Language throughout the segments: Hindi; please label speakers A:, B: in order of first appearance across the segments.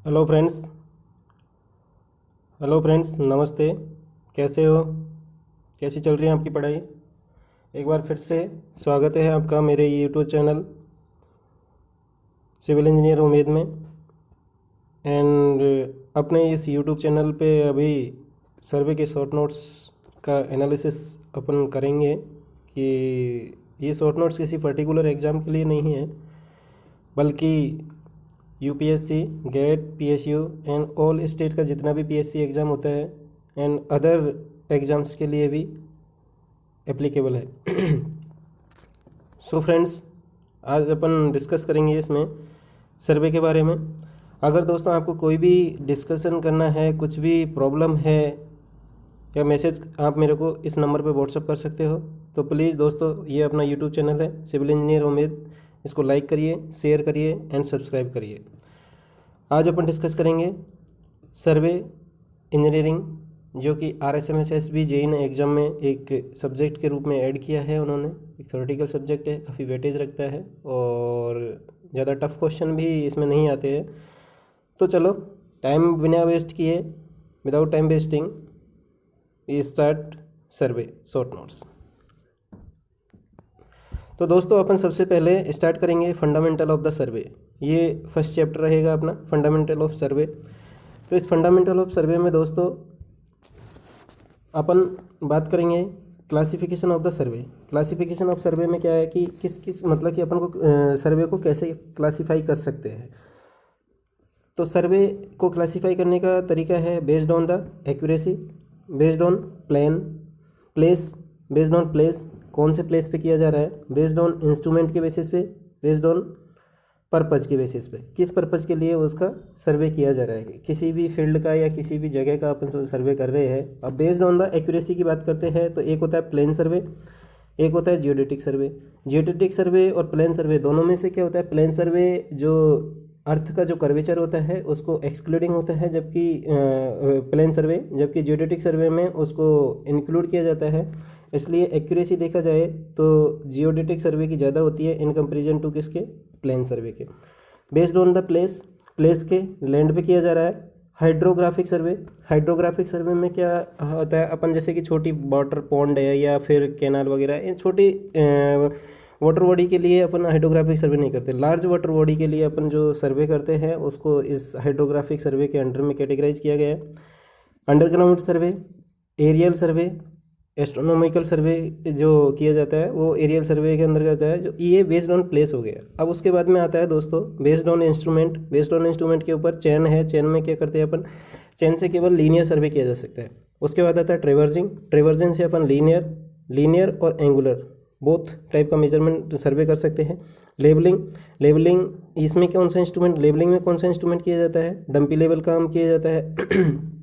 A: Hello friends. हेलो फ्रेंड्स, नमस्ते। कैसे हो? कैसी चल रही है आपकी पढ़ाई? एक बार फिर से स्वागत है आपका मेरे यूट्यूब चैनल सिविल इंजीनियर उम्मीद में। एंड अपने इस यूट्यूब चैनल पे अभी सर्वे के शॉर्ट नोट्स का एनालिसिस अपन करेंगे कि ये शॉर्ट नोट्स किसी पर्टिकुलर एग्ज़ाम के लिए नहीं है, बल्कि UPSC, GATE, PSU and all state का जितना भी पीएससी एग्ज़ाम होता है एंड अदर एग्ज़ाम्स के लिए भी एप्लीकेबल है। सो फ्रेंड्स, आज अपन डिस्कस करेंगे इसमें सर्वे के बारे में। अगर दोस्तों आपको कोई भी डिस्कशन करना है, कुछ भी प्रॉब्लम है या मैसेज, आप मेरे को इस नंबर पे व्हाट्सअप कर सकते हो। तो प्लीज़ दोस्तों, ये अपना यूट्यूब चैनल है सिविल इंजीनियर उम्मीद, इसको लाइक करिए, शेयर करिए एंड सब्सक्राइब करिए। आज अपन डिस्कस करेंगे सर्वे इंजीनियरिंग, जो कि RSMSSB जेईई एग्ज़ाम में एक सब्जेक्ट के रूप में ऐड किया है उन्होंने। एक थ्योरेटिकल सब्जेक्ट है, काफ़ी वेटेज रखता है और ज़्यादा टफ क्वेश्चन भी इसमें नहीं आते हैं। तो चलो, टाइम बिना वेस्ट किए, विदाउट टाइम वेस्टिंग, स्टार्ट सर्वे शॉर्ट नोट्स। तो दोस्तों, अपन सबसे पहले स्टार्ट करेंगे फंडामेंटल ऑफ द सर्वे। ये फर्स्ट चैप्टर रहेगा अपना, फंडामेंटल ऑफ सर्वे। तो इस फंडामेंटल ऑफ सर्वे में दोस्तों अपन बात करेंगे classification of the survey. Classification of सर्वे में क्या है कि किस किस मतलब कि अपन को सर्वे को कैसे क्लासिफाई कर सकते हैं। तो सर्वे को क्लासिफाई करने का तरीका है based on the accuracy, based on place, based on place, कौन से प्लेस पे किया जा रहा है, बेस्ड ऑन इंस्ट्रूमेंट के बेसिस पे, बेस्ड ऑन पर्पज़ के बेसिस पे, किस पर्पज़ के लिए उसका सर्वे किया जा रहा है। किसी भी फील्ड का या किसी भी जगह का अपन सर्वे कर रहे हैं। अब बेस्ड ऑन द एक्यूरेसी की बात करते हैं तो एक होता है प्लेन सर्वे, एक होता है जियोडेटिक सर्वे। जियोडेटिक सर्वे और प्लेन सर्वे दोनों में से क्या होता है, प्लेन सर्वे जो अर्थ का जो कर्वेचर होता है उसको एक्सक्लूडिंग होता है, जबकि प्लेन सर्वे, जबकि जियोडेटिक सर्वे में उसको इंक्लूड किया जाता है। इसलिए एक्यूरेसी देखा जाए तो जियोडेटिक सर्वे की ज़्यादा होती है इन कंपेरिजन टू किसके, प्लेन सर्वे के। Based on the place, place के लैंड पे किया जा रहा है। हाइड्रोग्राफिक सर्वे, हाइड्रोग्राफिक सर्वे में क्या होता है, अपन जैसे कि छोटी वाटर पॉन्ड है या फिर कैनाल वगैरह, इन छोटी वाटर बॉडी के लिए अपन हाइड्रोग्राफिक सर्वे नहीं करते। लार्ज वाटर बॉडी के लिए अपन जो सर्वे करते हैं उसको इस हाइड्रोग्राफिक सर्वे के अंडर में कैटेगराइज किया गया है। अंडरग्राउंड सर्वे, एरियल सर्वे, एस्ट्रोनॉमिकल सर्वे जो किया जाता है वो एरियल सर्वे के अंदर आता है, जो ये बेस्ड ऑन प्लेस हो गया। अब उसके बाद में आता है दोस्तों based on instrument. Based on instrument के ऊपर चेन है, चेन में क्या करते हैं अपन, चेन से केवल लीनियर सर्वे किया जा सकता है। उसके बाद आता है ट्रेवर्जिंग, ट्रेवर्जिंग से अपन लीनियर और एंगुलर बोथ टाइप का मेजरमेंट सर्वे कर सकते हैं। लेवलिंग, लेवलिंग इसमें कौन सा इंस्ट्रूमेंट, लेवलिंग में कौन सा इंस्ट्रूमेंट किया जाता है, डंपी लेवल काम किया जाता है।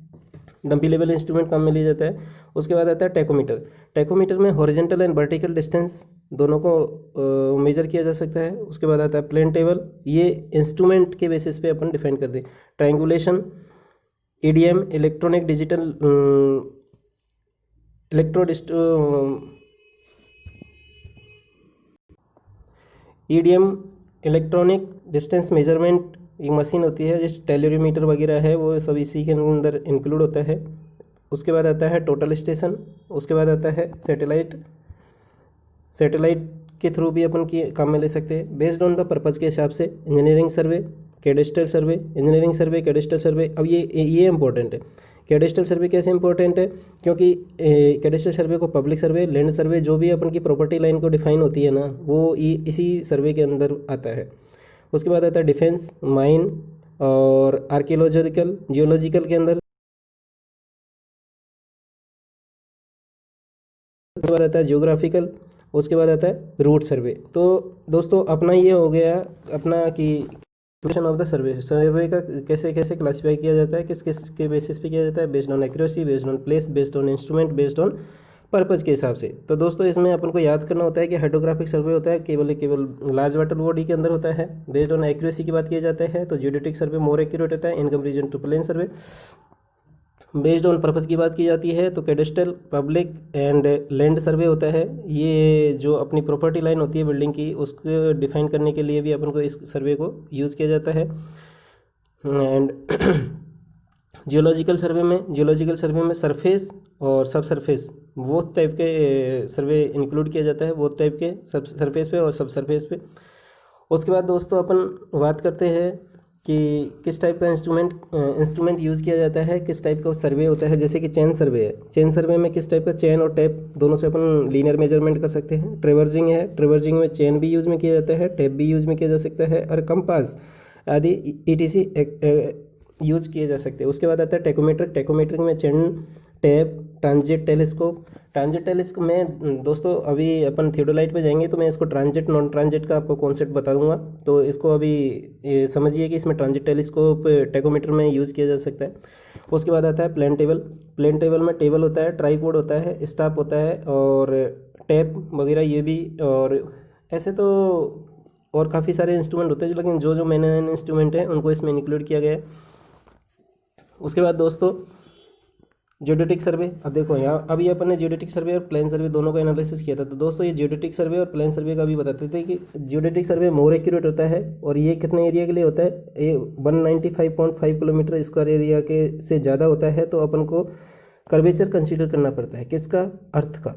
A: डंपी लेवल इंस्ट्रूमेंट काम में लिया जाता है। उसके बाद आता है टैकोमीटर। टैकोमीटर में हॉरिजेंटल एंड वर्टिकल डिस्टेंस दोनों को मेजर किया जा सकता है। उसके बाद आता है प्लेन टेबल, ये इंस्ट्रूमेंट के बेसिस पे अपन डिफाइन कर दें। Triangulation, EDM, electronic digital EDM electronic distance measurement एक मशीन होती है, जैसे टेलोरीमीटर वगैरह है, वो सब इसी के अंदर इंक्लूड होता है। उसके बाद आता है टोटल स्टेशन। उसके बाद आता है सैटेलाइट, सैटेलाइट के थ्रू भी अपन की काम में ले सकते हैं। बेस्ड ऑन द पर्पज़ के हिसाब से इंजीनियरिंग सर्वे, कैडेस्ट्रल सर्वे, इंजीनियरिंग सर्वे, कैडेस्ट्रल सर्वे। अब ये इंपॉर्टेंट है। कैडेस्ट्रल सर्वे कैसे इंपॉर्टेंट है, क्योंकि कैडेस्ट्रल सर्वे को पब्लिक सर्वे, लैंड सर्वे, जो भी अपन की प्रॉपर्टी लाइन को डिफाइन होती है ना, वो इसी सर्वे के अंदर आता है। उसके बाद आता है डिफेंस, माइन और आर्कियोलॉजिकल, जियोलॉजिकल के अंदर। उसके बाद आता है जियोग्राफिकल, उसके बाद आता है रूट सर्वे। तो दोस्तों अपना ये हो गया अपना कि क्लासिफिकेशन ऑफ द सर्वे। सर्वे का कैसे कैसे क्लासीफाई किया जाता है, किस किस के बेसिस पे किया जाता है, based on accuracy, based on place, based on instrument, based on purpose के हिसाब से। तो दोस्तों इसमें अपन को याद करना होता है कि हाइड्रोग्राफिक सर्वे होता है केवल लार्ज वाटर बॉडी के अंदर होता है। बेस्ड ऑन एक्यूरेसी की बात की जाता है तो जियोडेटिक सर्वे मोर एक्यूरेट होता है in comparison to plane survey. Based on purpose की बात की जाती है तो cadastral, public and land survey होता है। ये जो अपनी प्रॉपर्टी लाइन होती है बिल्डिंग की, उसको डिफाइन करने के लिए भी अपन को इस सर्वे को यूज़ किया जाता है। एंड जियोलॉजिकल सर्वे में सरफेस और सब सरफेस वो टाइप के सर्वे इंक्लूड किया जाता है, वो टाइप के सब सरफेस पे और सब सरफेस पे। उसके बाद दोस्तों अपन बात करते हैं कि किस टाइप का इंस्ट्रूमेंट यूज़ किया जाता है, किस टाइप का सर्वे होता है। जैसे कि चेन सर्वे है, चेन सर्वे में किस टाइप का चेन और टैप दोनों से अपन लीनियर मेजरमेंट कर सकते हैं। ट्रेवर्जिंग है, ट्रेवर्जिंग में चेन भी यूज़ में किया जाता है, टैप भी यूज़ में किया जा सकता है, और कंपास आदि ETC यूज किए जा सकते हैं। उसके बाद आता है टेकोमेट्रिक। टेकोमेट्रिक में चेन, टैप, ट्रांजिट टेलीस्कोप में दोस्तों अभी अपन थियोडोलाइट पे जाएंगे तो मैं इसको ट्रांजिट नॉन ट्रांजिट का आपको कॉन्सेप्ट बता दूंगा। तो इसको अभी ये समझिए कि इसमें ट्रांजिट टेलीस्कोप टेकोमीटर में यूज़ किया जा सकता है। उसके बाद आता है प्लेन टेबल। प्लेन टेबल में टेबल होता है, ट्राईपोड होता है, स्टाफ होता है और टैप वगैरह ये भी। और ऐसे तो और काफ़ी सारे इंस्ट्रूमेंट होते हैं, लेकिन जो जो मेन इंस्ट्रूमेंट हैं उनको इसमें इंक्लूड किया गया है। उसके बाद दोस्तों जियोडेटिक सर्वे। अब देखो यहाँ अभी अपन ने जियोडेटिक सर्वे और प्लेन सर्वे दोनों का एनालिसिस किया था। तो दोस्तों ये जियोडेटिक सर्वे और प्लेन सर्वे का भी बताते थे कि जियोडेटिक सर्वे मोर एक्यूरेट होता है और ये कितने एरिया के लिए होता है, ये 195.5 किलोमीटर स्क्वायर एरिया के से ज़्यादा होता है तो अपन को कर्वेचर कंसीडर करना पड़ता है। किसका? अर्थ का।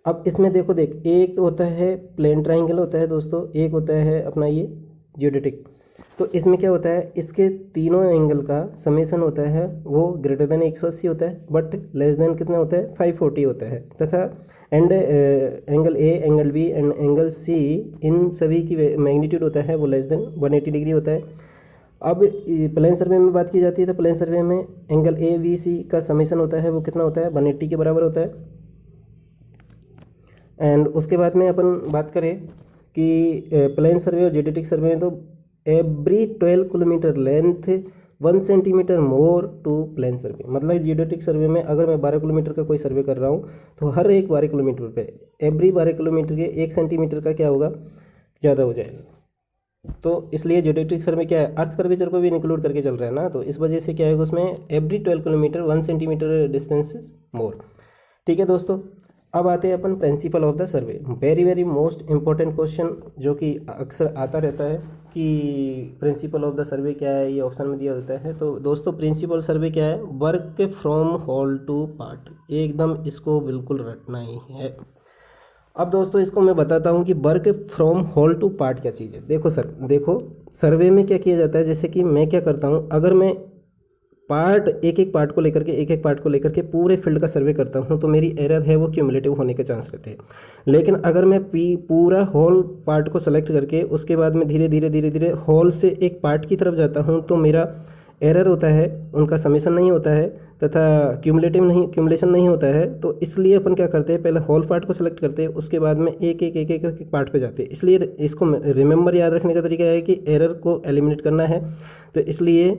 A: अब इसमें देखो एक तो होता है प्लेन ट्राइंगल होता है दोस्तों, एक होता है अपना ये जियोडेटिक। तो इसमें क्या होता है, इसके तीनों एंगल का समेसन होता है वो ग्रेटर देन 180 होता है, बट लेस देन कितना होता है 540 होता है। तथा and angle A, angle B and angle C इन सभी की मैग्नीट्यूड होता है वो लेस देन 180 डिग्री होता है। अब प्लेन सर्वे में बात की जाती है तो प्लेन सर्वे में एंगल ए बी सी का समेसन होता है वो कितना होता है 180 के बराबर होता है। एंड उसके बाद में अपन बात करें कि प्लेन सर्वे और जियोडेटिक सर्वे में तो every 12 kilometre length 1 centimetre more to plane survey. मतलब जियोडेटिक सर्वे में अगर मैं 12 किलोमीटर का कोई सर्वे कर रहा हूँ तो हर एक 12 किलोमीटर पे एवरी 12 किलोमीटर के 1 सेंटीमीटर का क्या होगा, ज़्यादा हो जाएगा। तो इसलिए जियोडेटिक सर्वे क्या है, अर्थ कर्वेचर को भी इंक्लूड करके चल रहा है ना, तो इस वजह से क्या है उसमें every 12 kilometre 1 centimetre distance is more. ठीक है दोस्तों, अब आते हैं अपन principle of the survey. Very very most important question जो कि अक्सर आता रहता है कि प्रिंसिपल ऑफ द सर्वे क्या है, ये ऑप्शन में दिया होता है। तो दोस्तों प्रिंसिपल सर्वे क्या है, work from whole to part. एकदम इसको बिल्कुल रटना ही है। अब दोस्तों इसको मैं बताता हूँ कि work from whole to part क्या चीज़ है। देखो सर्वे में क्या किया जाता है, जैसे कि मैं क्या करता हूँ, अगर मैं एक एक पार्ट को लेकर के पूरे फील्ड का सर्वे करता हूं तो मेरी एरर है वो क्यूमुलेटिव होने के चांस रहते हैं। लेकिन अगर मैं पूरा होल पार्ट को सेलेक्ट करके उसके बाद में धीरे धीरे होल से एक पार्ट की तरफ जाता हूं तो मेरा एरर होता है, उनका समेसन नहीं होता है तथा क्यूमुलेशन नहीं होता है। तो इसलिए अपन क्या करते हैं, पहले होल पार्ट को सेलेक्ट करते हैं, उसके बाद में एक पार्ट पे जाते हैं। इसलिए इसको रिमेंबर याद रखने का तरीका है कि एरर को एलिमिनेट करना है, तो इसलिए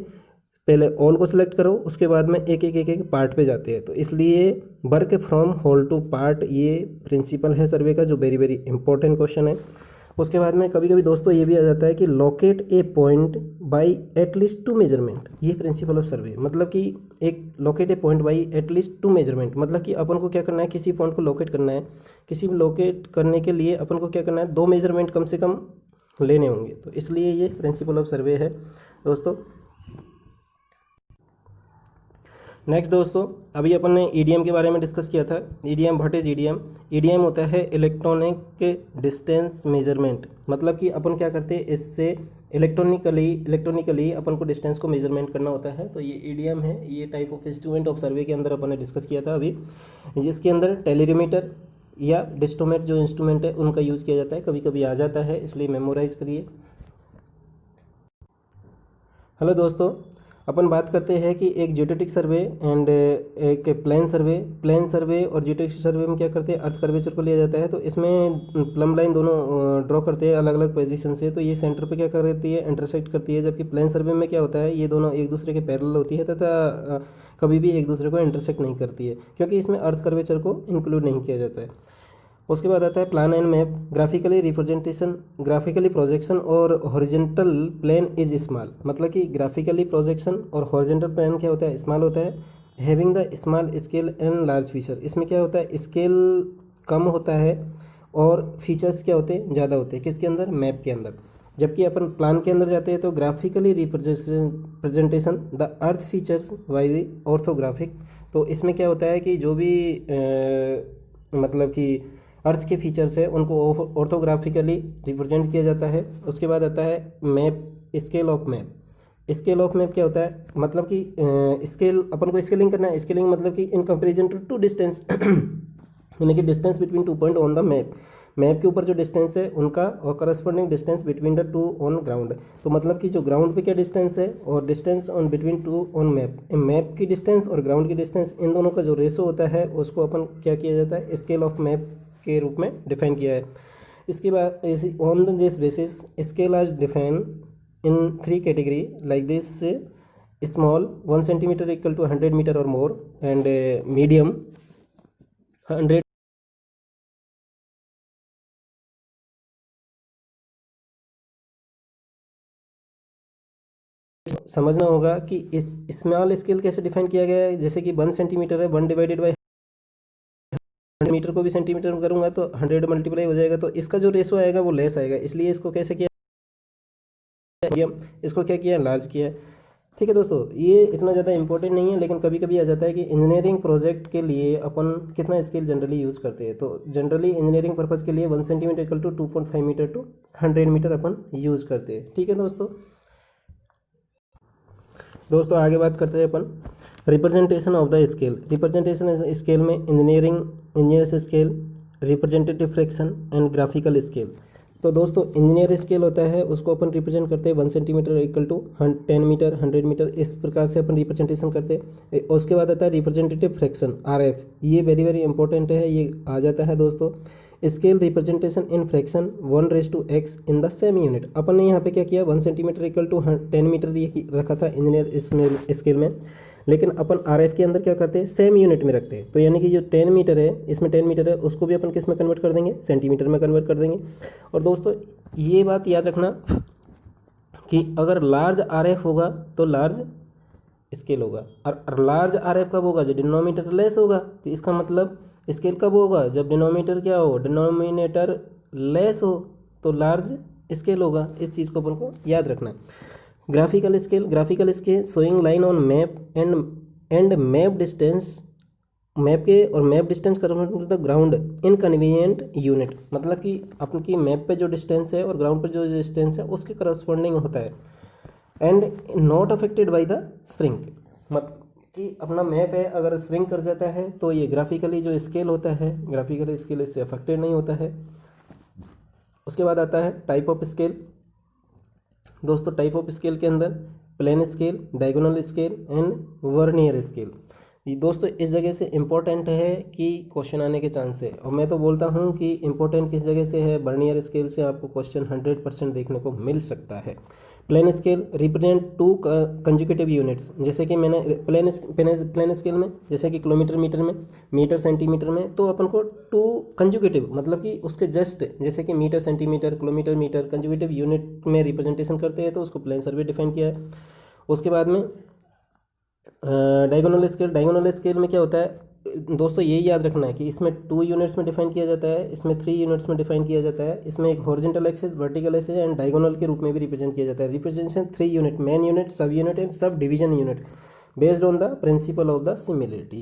A: पहले ऑल को सिलेक्ट करो, उसके बाद में एक पार्ट पे जाते हैं। तो इसलिए work from whole to part ये प्रिंसिपल है सर्वे का, जो वेरी वेरी इंपॉर्टेंट क्वेश्चन है। उसके बाद में कभी कभी दोस्तों ये भी आ जाता है कि locate A point by at least 2 measurement. ये प्रिंसिपल ऑफ सर्वे मतलब कि एक locate A point by at least 2 measurement, मतलब कि अपन को क्या करना है, किसी पॉइंट को लोकेट करना है, किसी लोकेट करने के लिए अपन को क्या करना है, 2 मेजरमेंट कम से कम लेने होंगे। तो इसलिए ये प्रिंसिपल ऑफ सर्वे है दोस्तों। नेक्स्ट दोस्तों अभी अपन ने ईडीएम के बारे में डिस्कस किया था। EDM, what is EDM? EDM होता है इलेक्ट्रॉनिक डिस्टेंस मेजरमेंट। मतलब कि अपन क्या करते हैं, इससे इलेक्ट्रॉनिकली अपन को डिस्टेंस को मेजरमेंट करना होता है। तो ये ईडीएम है, ये टाइप ऑफ इंस्ट्रूमेंट ऑफ सर्वे के अंदर अपन ने डिस्कस किया था अभी, जिसके अंदर टेलीरीमीटर या डिस्टोमेट जो इंस्ट्रूमेंट है उनका यूज़ किया जाता है। कभी कभी आ जाता है, इसलिए मेमोराइज करिए। हेलो दोस्तों, अपन बात करते हैं कि एक जियोडेटिक सर्वे एंड एक प्लेन सर्वे और जियोडेटिक सर्वे में क्या करते हैं, अर्थ कर्वेचर को लिया जाता है। तो इसमें प्लम लाइन दोनों ड्रॉ करते हैं अलग अलग पोजीशन से। तो ये सेंटर पे क्या करती है, इंटरसेक्ट करती है। जबकि प्लेन सर्वे में क्या होता है, ये दोनों एक दूसरे के पैरेलल होती है तथा कभी भी एक दूसरे को इंटरसेक्ट नहीं करती है, क्योंकि इसमें अर्थ कर्वेचर को इंक्लूड नहीं किया जाता है। उसके बाद आता है plan and map. Graphically projection और हॉरिजेंटल प्लेन इज स्मॉल। मतलब कि ग्राफिकली प्रोजेक्शन और हॉरिजेंटल प्लेन क्या होता है, स्मॉल होता है। Having the small scale and large feature. इसमें क्या होता है, स्केल कम होता है और फीचर्स क्या होते हैं, ज़्यादा होते हैं। किसके अंदर? मैप के अंदर। जबकि अपन प्लान के अंदर जाते हैं तो graphically representation the earth features by orthographic. तो इसमें क्या होता है कि जो भी मतलब कि अर्थ के फीचर्स है उनको ऑर्थोग्राफिकली रिप्रेजेंट किया जाता है। उसके बाद आता है map, scale of map. Scale of map क्या होता है, मतलब कि स्केल अपन को स्केलिंग करना है। स्केलिंग मतलब कि इन कंपेरिजन टू डिस्टेंस यानी कि distance between 2 point on the map. Map के ऊपर जो डिस्टेंस है उनका और corresponding distance between the 2 on ground. तो मतलब कि जो ग्राउंड पे क्या डिस्टेंस है और distance on between 2 on map, map की डिस्टेंस और ग्राउंड की डिस्टेंस, इन दोनों का जो रेशो होता है उसको अपन क्या किया जाता है, स्केल ऑफ मैप के रूप में डिफाइन किया है। इसके बाद ऑन दिस बेसिस स्केल आज define in 3 category like this: small 1 centimeter equal to 100 meter or more, and medium 100 समझना होगा कि इस स्मॉल स्केल कैसे डिफाइन किया गया है। जैसे कि 1 सेंटीमीटर है, 1 डिवाइडेड बाई 100 मीटर को भी सेंटीमीटर में करूंगा तो 100 मल्टीप्लाई हो जाएगा, तो इसका जो रेशो आएगा वो लेस आएगा। इसलिए इसको कैसे किया, इसको क्या किया, लार्ज किया। ठीक है दोस्तों, ये इतना ज़्यादा इंपॉर्टेंट नहीं है, लेकिन कभी कभी आ जाता है कि इंजीनियरिंग प्रोजेक्ट के लिए अपन कितना स्केल जनरली यूज़ करते हैं। तो जनरली इंजीनियरिंग पर्पज़ के लिए 1 centimetre equal to 2.5 metre to 100 metre अपन यूज़ करते हैं। ठीक है दोस्तों आगे बात करते हैं अपन representation of the scale. Representation scale में engineers scale, representative fraction and graphical scale. तो दोस्तों इंजीनियर स्केल होता है उसको अपन रिप्रेजेंट करते हैं 1 centimetre equal to 10 metre, 100 metre, इस प्रकार से अपन रिप्रेजेंटेशन करते हैं। उसके बाद आता है रिप्रेजेंटेटिव फ्रैक्शन, RF। ये वेरी वेरी इंपॉर्टेंट है, ये आ जाता है दोस्तों। Scale representation in fraction 1:x in the same unit. अपन ने यहाँ पे क्या किया, 1 सेंटीमीटर इक्वल टू 10 मीटर ये रखा था इंजीनियर स्केल में, लेकिन अपन RF के अंदर क्या करते हैं, सेम यूनिट में रखते हैं। तो यानी कि जो 10 मीटर है, इसमें 10 मीटर है, उसको भी अपन किस में कन्वर्ट कर देंगे, सेंटीमीटर में कन्वर्ट कर देंगे। और दोस्तों ये बात याद रखना कि अगर लार्ज RF होगा तो लार्ज स्केल होगा, और लार्ज RF कब होगा, जब डिनोमिनेटर लेस होगा। तो इसका मतलब स्केल कब होगा, जब डिनोमिनेटर क्या हो, डिनोमिनेटर लेस हो, तो लार्ज स्केल होगा। इस चीज़ को अपन को याद रखना है। Graphical scale showing line on map and map distance, map के और map distance corresponding to the ground in convenient unit. मतलब कि अपन की मैप पे जो डिस्टेंस है और ग्राउंड पर जो डिस्टेंस है उसके करस्पॉन्डिंग होता है। And not affected by the shrink, मतलब कि अपना मैप है अगर श्रिंक कर जाता है तो ये ग्राफिकली जो स्केल होता है, ग्राफिकल स्केल इससे अफेक्टेड नहीं होता है। उसके बाद आता है टाइप ऑफ स्केल। दोस्तों टाइप ऑफ स्केल के अंदर plain scale, diagonal scale and vernier scale. ये दोस्तों इस जगह से इम्पोर्टेंट है कि क्वेश्चन आने के चांस है, और मैं तो बोलता हूँ कि इम्पोर्टेंट किस जगह से है, वर्नियर स्केल से आपको क्वेश्चन 100% देखने को मिल सकता है। Plain scale represent 2 conjugative units, जैसे कि मैंने प्लेन स्केल में जैसे कि किलोमीटर मीटर में, मीटर सेंटीमीटर में, तो अपन को 2 कंजुकेटिव मतलब कि उसके जस्ट जैसे कि metre centimetre, kilometre metre, conjugative unit में रिप्रेजेंटेशन करते हैं, तो उसको प्लेन सर्वे डिफाइन किया है। उसके बाद में डायगोनल स्केल में क्या होता है दोस्तों, यही याद रखना है कि इसमें 2 यूनिट्स में डिफाइन किया जाता है, इसमें 3 यूनिट्स में डिफाइन किया जाता है। इसमें एक horizontal axis, vertical axis and diagonal के रूप में भी रिप्रेजेंट किया जाता है। रिप्रेजेंटेशन 3 यूनिट, मेन यूनिट, सब unit and sub division unit based on the principal of the similarity.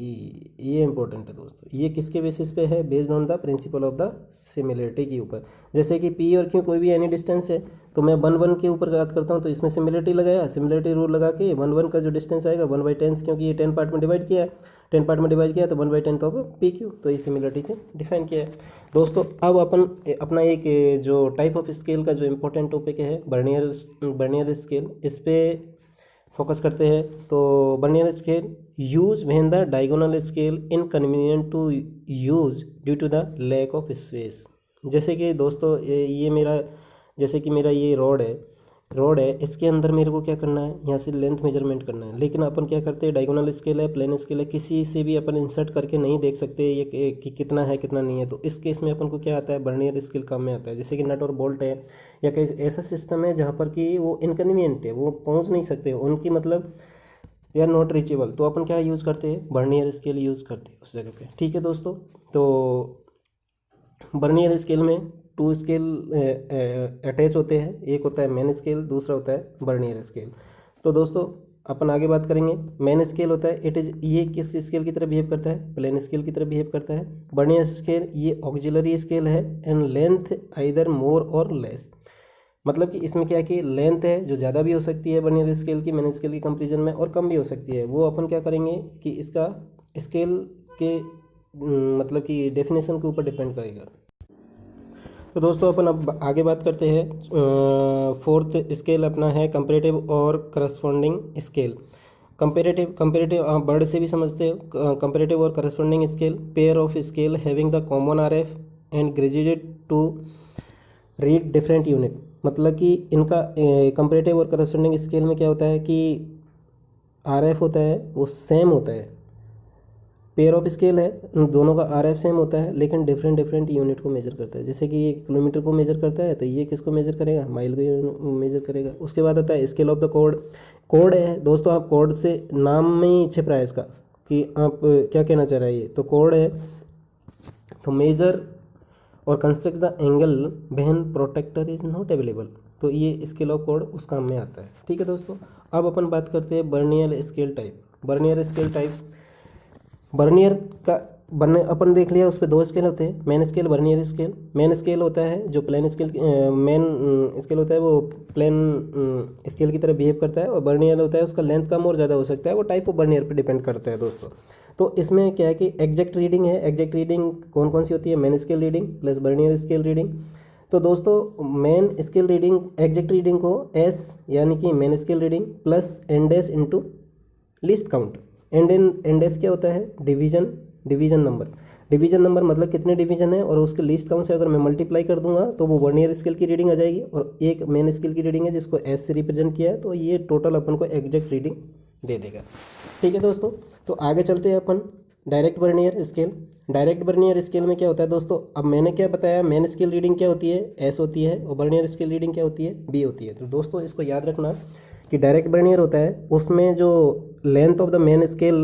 A: ये इंपॉर्टेंट है दोस्तों, ये किसके बेसिस पे है, based on the principal of the similarity के ऊपर। जैसे कि P और Q कोई भी एनी डिस्टेंस है, तो मैं 1 के ऊपर बात करता हूँ, तो इसमें सिमिलरिटी लगाया, सिमिलरिटी रूल लगा के 1 का जो डिस्टेंस आएगा 1/10, क्योंकि ये 10 पार्ट में डिवाइड किया है, 10 पार्ट में डिवाइड किया तो 1/10 ऑफ PQ, तो ये सिमिलरिटी से डिफाइन किया है। दोस्तों अब अपन अपना एक जो टाइप ऑफ स्केल का जो इम्पोर्टेंट टॉपिक है वर्नियर स्केल, इस पर फोकस करते हैं। तो vernier scale use when the diagonal scale inconvenient to use due to the lack of space. जैसे कि दोस्तों ये मेरा, जैसे कि मेरा ये रोड है, इसके अंदर मेरे को क्या करना है, यहाँ से लेंथ मेजरमेंट करना है, लेकिन अपन क्या करते हैं, डायगोनल स्केल है, प्लेन स्केल है, किसी से भी अपन इंसर्ट करके नहीं देख सकते ये कि कितना है कितना नहीं है। तो इस केस में अपन को क्या आता है, वर्नियर स्केल काम में आता है। जैसे कि नट और बोल्ट है, या कहीं ऐसा सिस्टम है जहाँ पर कि वो इनकन्वीनियंट है, वो पहुँच नहीं सकते उनकी, मतलब या नॉट रीचेबल, तो अपन क्या यूज़ करते हैं, वर्नियर स्केल यूज़ करते हैं उस जगह पे। ठीक है दोस्तों, तो वर्नियर स्केल में टू स्केल अटैच होते हैं, एक होता है मेन स्केल, दूसरा होता है बर्नियर स्केल। तो दोस्तों अपन आगे बात करेंगे। मेन स्केल होता है इट इज़, ये किस स्केल की तरह बिहेव करता है, प्लेन स्केल की तरह बिहेव करता है। बर्नियर स्केल ये ऑक्सिलरी स्केल है एंड लेंथ आइदर मोर और लेस, मतलब कि इसमें क्या है कि लेंथ है जो ज़्यादा भी हो सकती है बर्नियर स्केल की मेन स्केल की कंपेरिजन में, और कम भी हो सकती है। वो अपन क्या करेंगे कि इसका स्केल के मतलब कि डेफिनेशन के ऊपर डिपेंड करेगा। तो दोस्तों अपन अब आगे बात करते हैं। फोर्थ स्केल अपना है कंपेरेटिव और करस्पॉन्डिंग स्केल। कंपेरेटिव आप वर्ड से भी समझते हो। कंपेरेटिव और corresponding scale, pair of scale having the common RF and graduated to read different unit. मतलब कि इनका कंपेरेटिव और करस्पॉन्डिंग स्केल में क्या होता है कि आरएफ होता है वो सेम होता है। पेयर ऑफ स्केल है, उन दोनों का आरएफ सेम होता है लेकिन डिफरेंट डिफरेंट यूनिट को मेजर करता है। जैसे कि ये किलोमीटर को मेजर करता है तो ये किसको मेजर करेगा, माइल को मेजर करेगा। उसके बाद आता है scale of the code. Code है दोस्तों, आप कोड से नाम में ही छिप रहा है इसका कि आप क्या कहना चाह रहे हैं। ये तो कोड है, तो मेजर और construct the angle when protractor is not available. तो ये स्केल ऑफ कोड उस काम में आता है। ठीक है दोस्तों, अब अपन बात करते हैं vernier scale type. Vernier scale type, vernier का बर्न अपन देख लिया, उस पर दो स्केल होते हैं, main scale vernier scale. Main scale होता है जो प्लेन स्केल, मेन स्केल होता है वो प्लेन स्केल की तरह बिहेव करता है, और बर्नियर होता है उसका लेंथ कम और ज़्यादा हो सकता है, वो टाइप ऑफ बर्नियर पे डिपेंड करता है दोस्तों। तो इसमें क्या है कि एग्जैक्ट रीडिंग है। एग्जैक्ट रीडिंग कौन कौन सी होती है, main scale reading plus vernier scale reading. तो दोस्तों main scale reading, exact reading को एस यानी कि main scale reading plus N dash into least count. N dash क्या होता है, डिवीजन नंबर। डिवीजन नंबर मतलब कितने डिवीजन है, और उसके लीस्ट काउंट से अगर मैं मल्टीप्लाई कर दूंगा तो वो वर्नियर स्केल की रीडिंग आ जाएगी, और एक मेन स्केल की रीडिंग है जिसको एस से रिप्रेजेंट किया है, तो ये टोटल अपन को एग्जैक्ट रीडिंग दे देगा। ठीक है दोस्तों, तो आगे चलते हैं अपन direct vernier scale. Direct vernier scale में क्या होता है दोस्तों, अब मैंने क्या बताया, मेन स्केल रीडिंग क्या होती है, एस होती है, और बर्नियर स्केल रीडिंग क्या होती है, बी होती है। तो दोस्तों इसको याद रखना कि डायरेक्ट बर्नियर होता है उसमें जो length of the main scale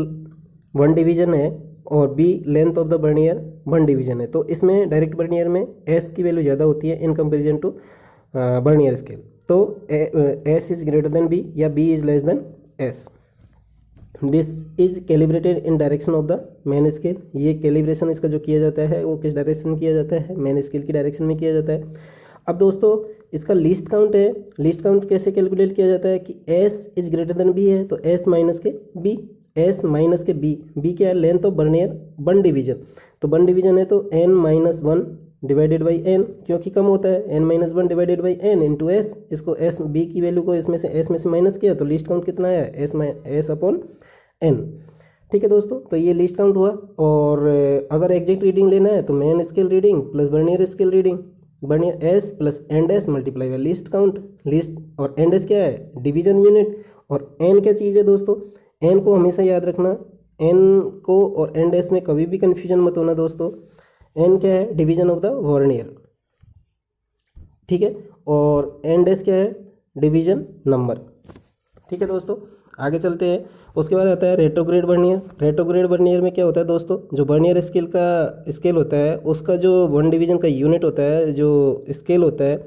A: 1 division है और B length of the vernier 1 division है। तो इसमें डायरेक्ट बर्नियर में एस की वैल्यू ज़्यादा होती है in comparison to vernier scale. तो S is greater than B या B is less than S. This is calibrated in direction of the main scale. ये कैलिब्रेशन इसका जो किया जाता है वो किस डायरेक्शन में किया जाता है, मेन स्केल की डायरेक्शन में किया जाता है। अब दोस्तों इसका लीस्ट काउंट है, लीस्ट काउंट कैसे कैलकुलेट किया जाता है कि S is greater than B है तो एस माइनस के बी, एस माइनस के बी। बी क्या है, लेंथ ऑफ बर्नियर 1 डिवीजन, तो 1 डिवीजन है तो N minus 1 divided by N, क्योंकि कम होता है N minus 1 divided by N into S. इसको एस बी की वैल्यू को इसमें से एस में से माइनस किया तो लीस्ट काउंट कितना आया, एस अपॉन एन। ठीक है दोस्तों, तो ये लीस्ट काउंट हुआ। और अगर एग्जैक्ट रीडिंग लेना है तो main scale reading plus vernier scale reading, vernier S plus and S multiply by least count. Least और एंड एस क्या है, डिवीजन यूनिट। और एन क्या चीज़ है दोस्तों, एन को हमेशा याद रखना, एन को और एंड एस में कभी भी कन्फ्यूजन मत होना दोस्तों। एन क्या है, डिवीजन ऑफ द वर्नियर, ठीक है, और एंड एस क्या है, डिवीजन नंबर। ठीक है दोस्तों, आगे चलते हैं। उसके बाद आता है रेट्रोग्रेड बर्नियर। रेट्रोग्रेड बर्नियर में क्या होता है दोस्तों, जो बर्नियर स्केल का स्केल होता है उसका जो 1 डिवीजन का यूनिट होता है, जो स्केल होता है,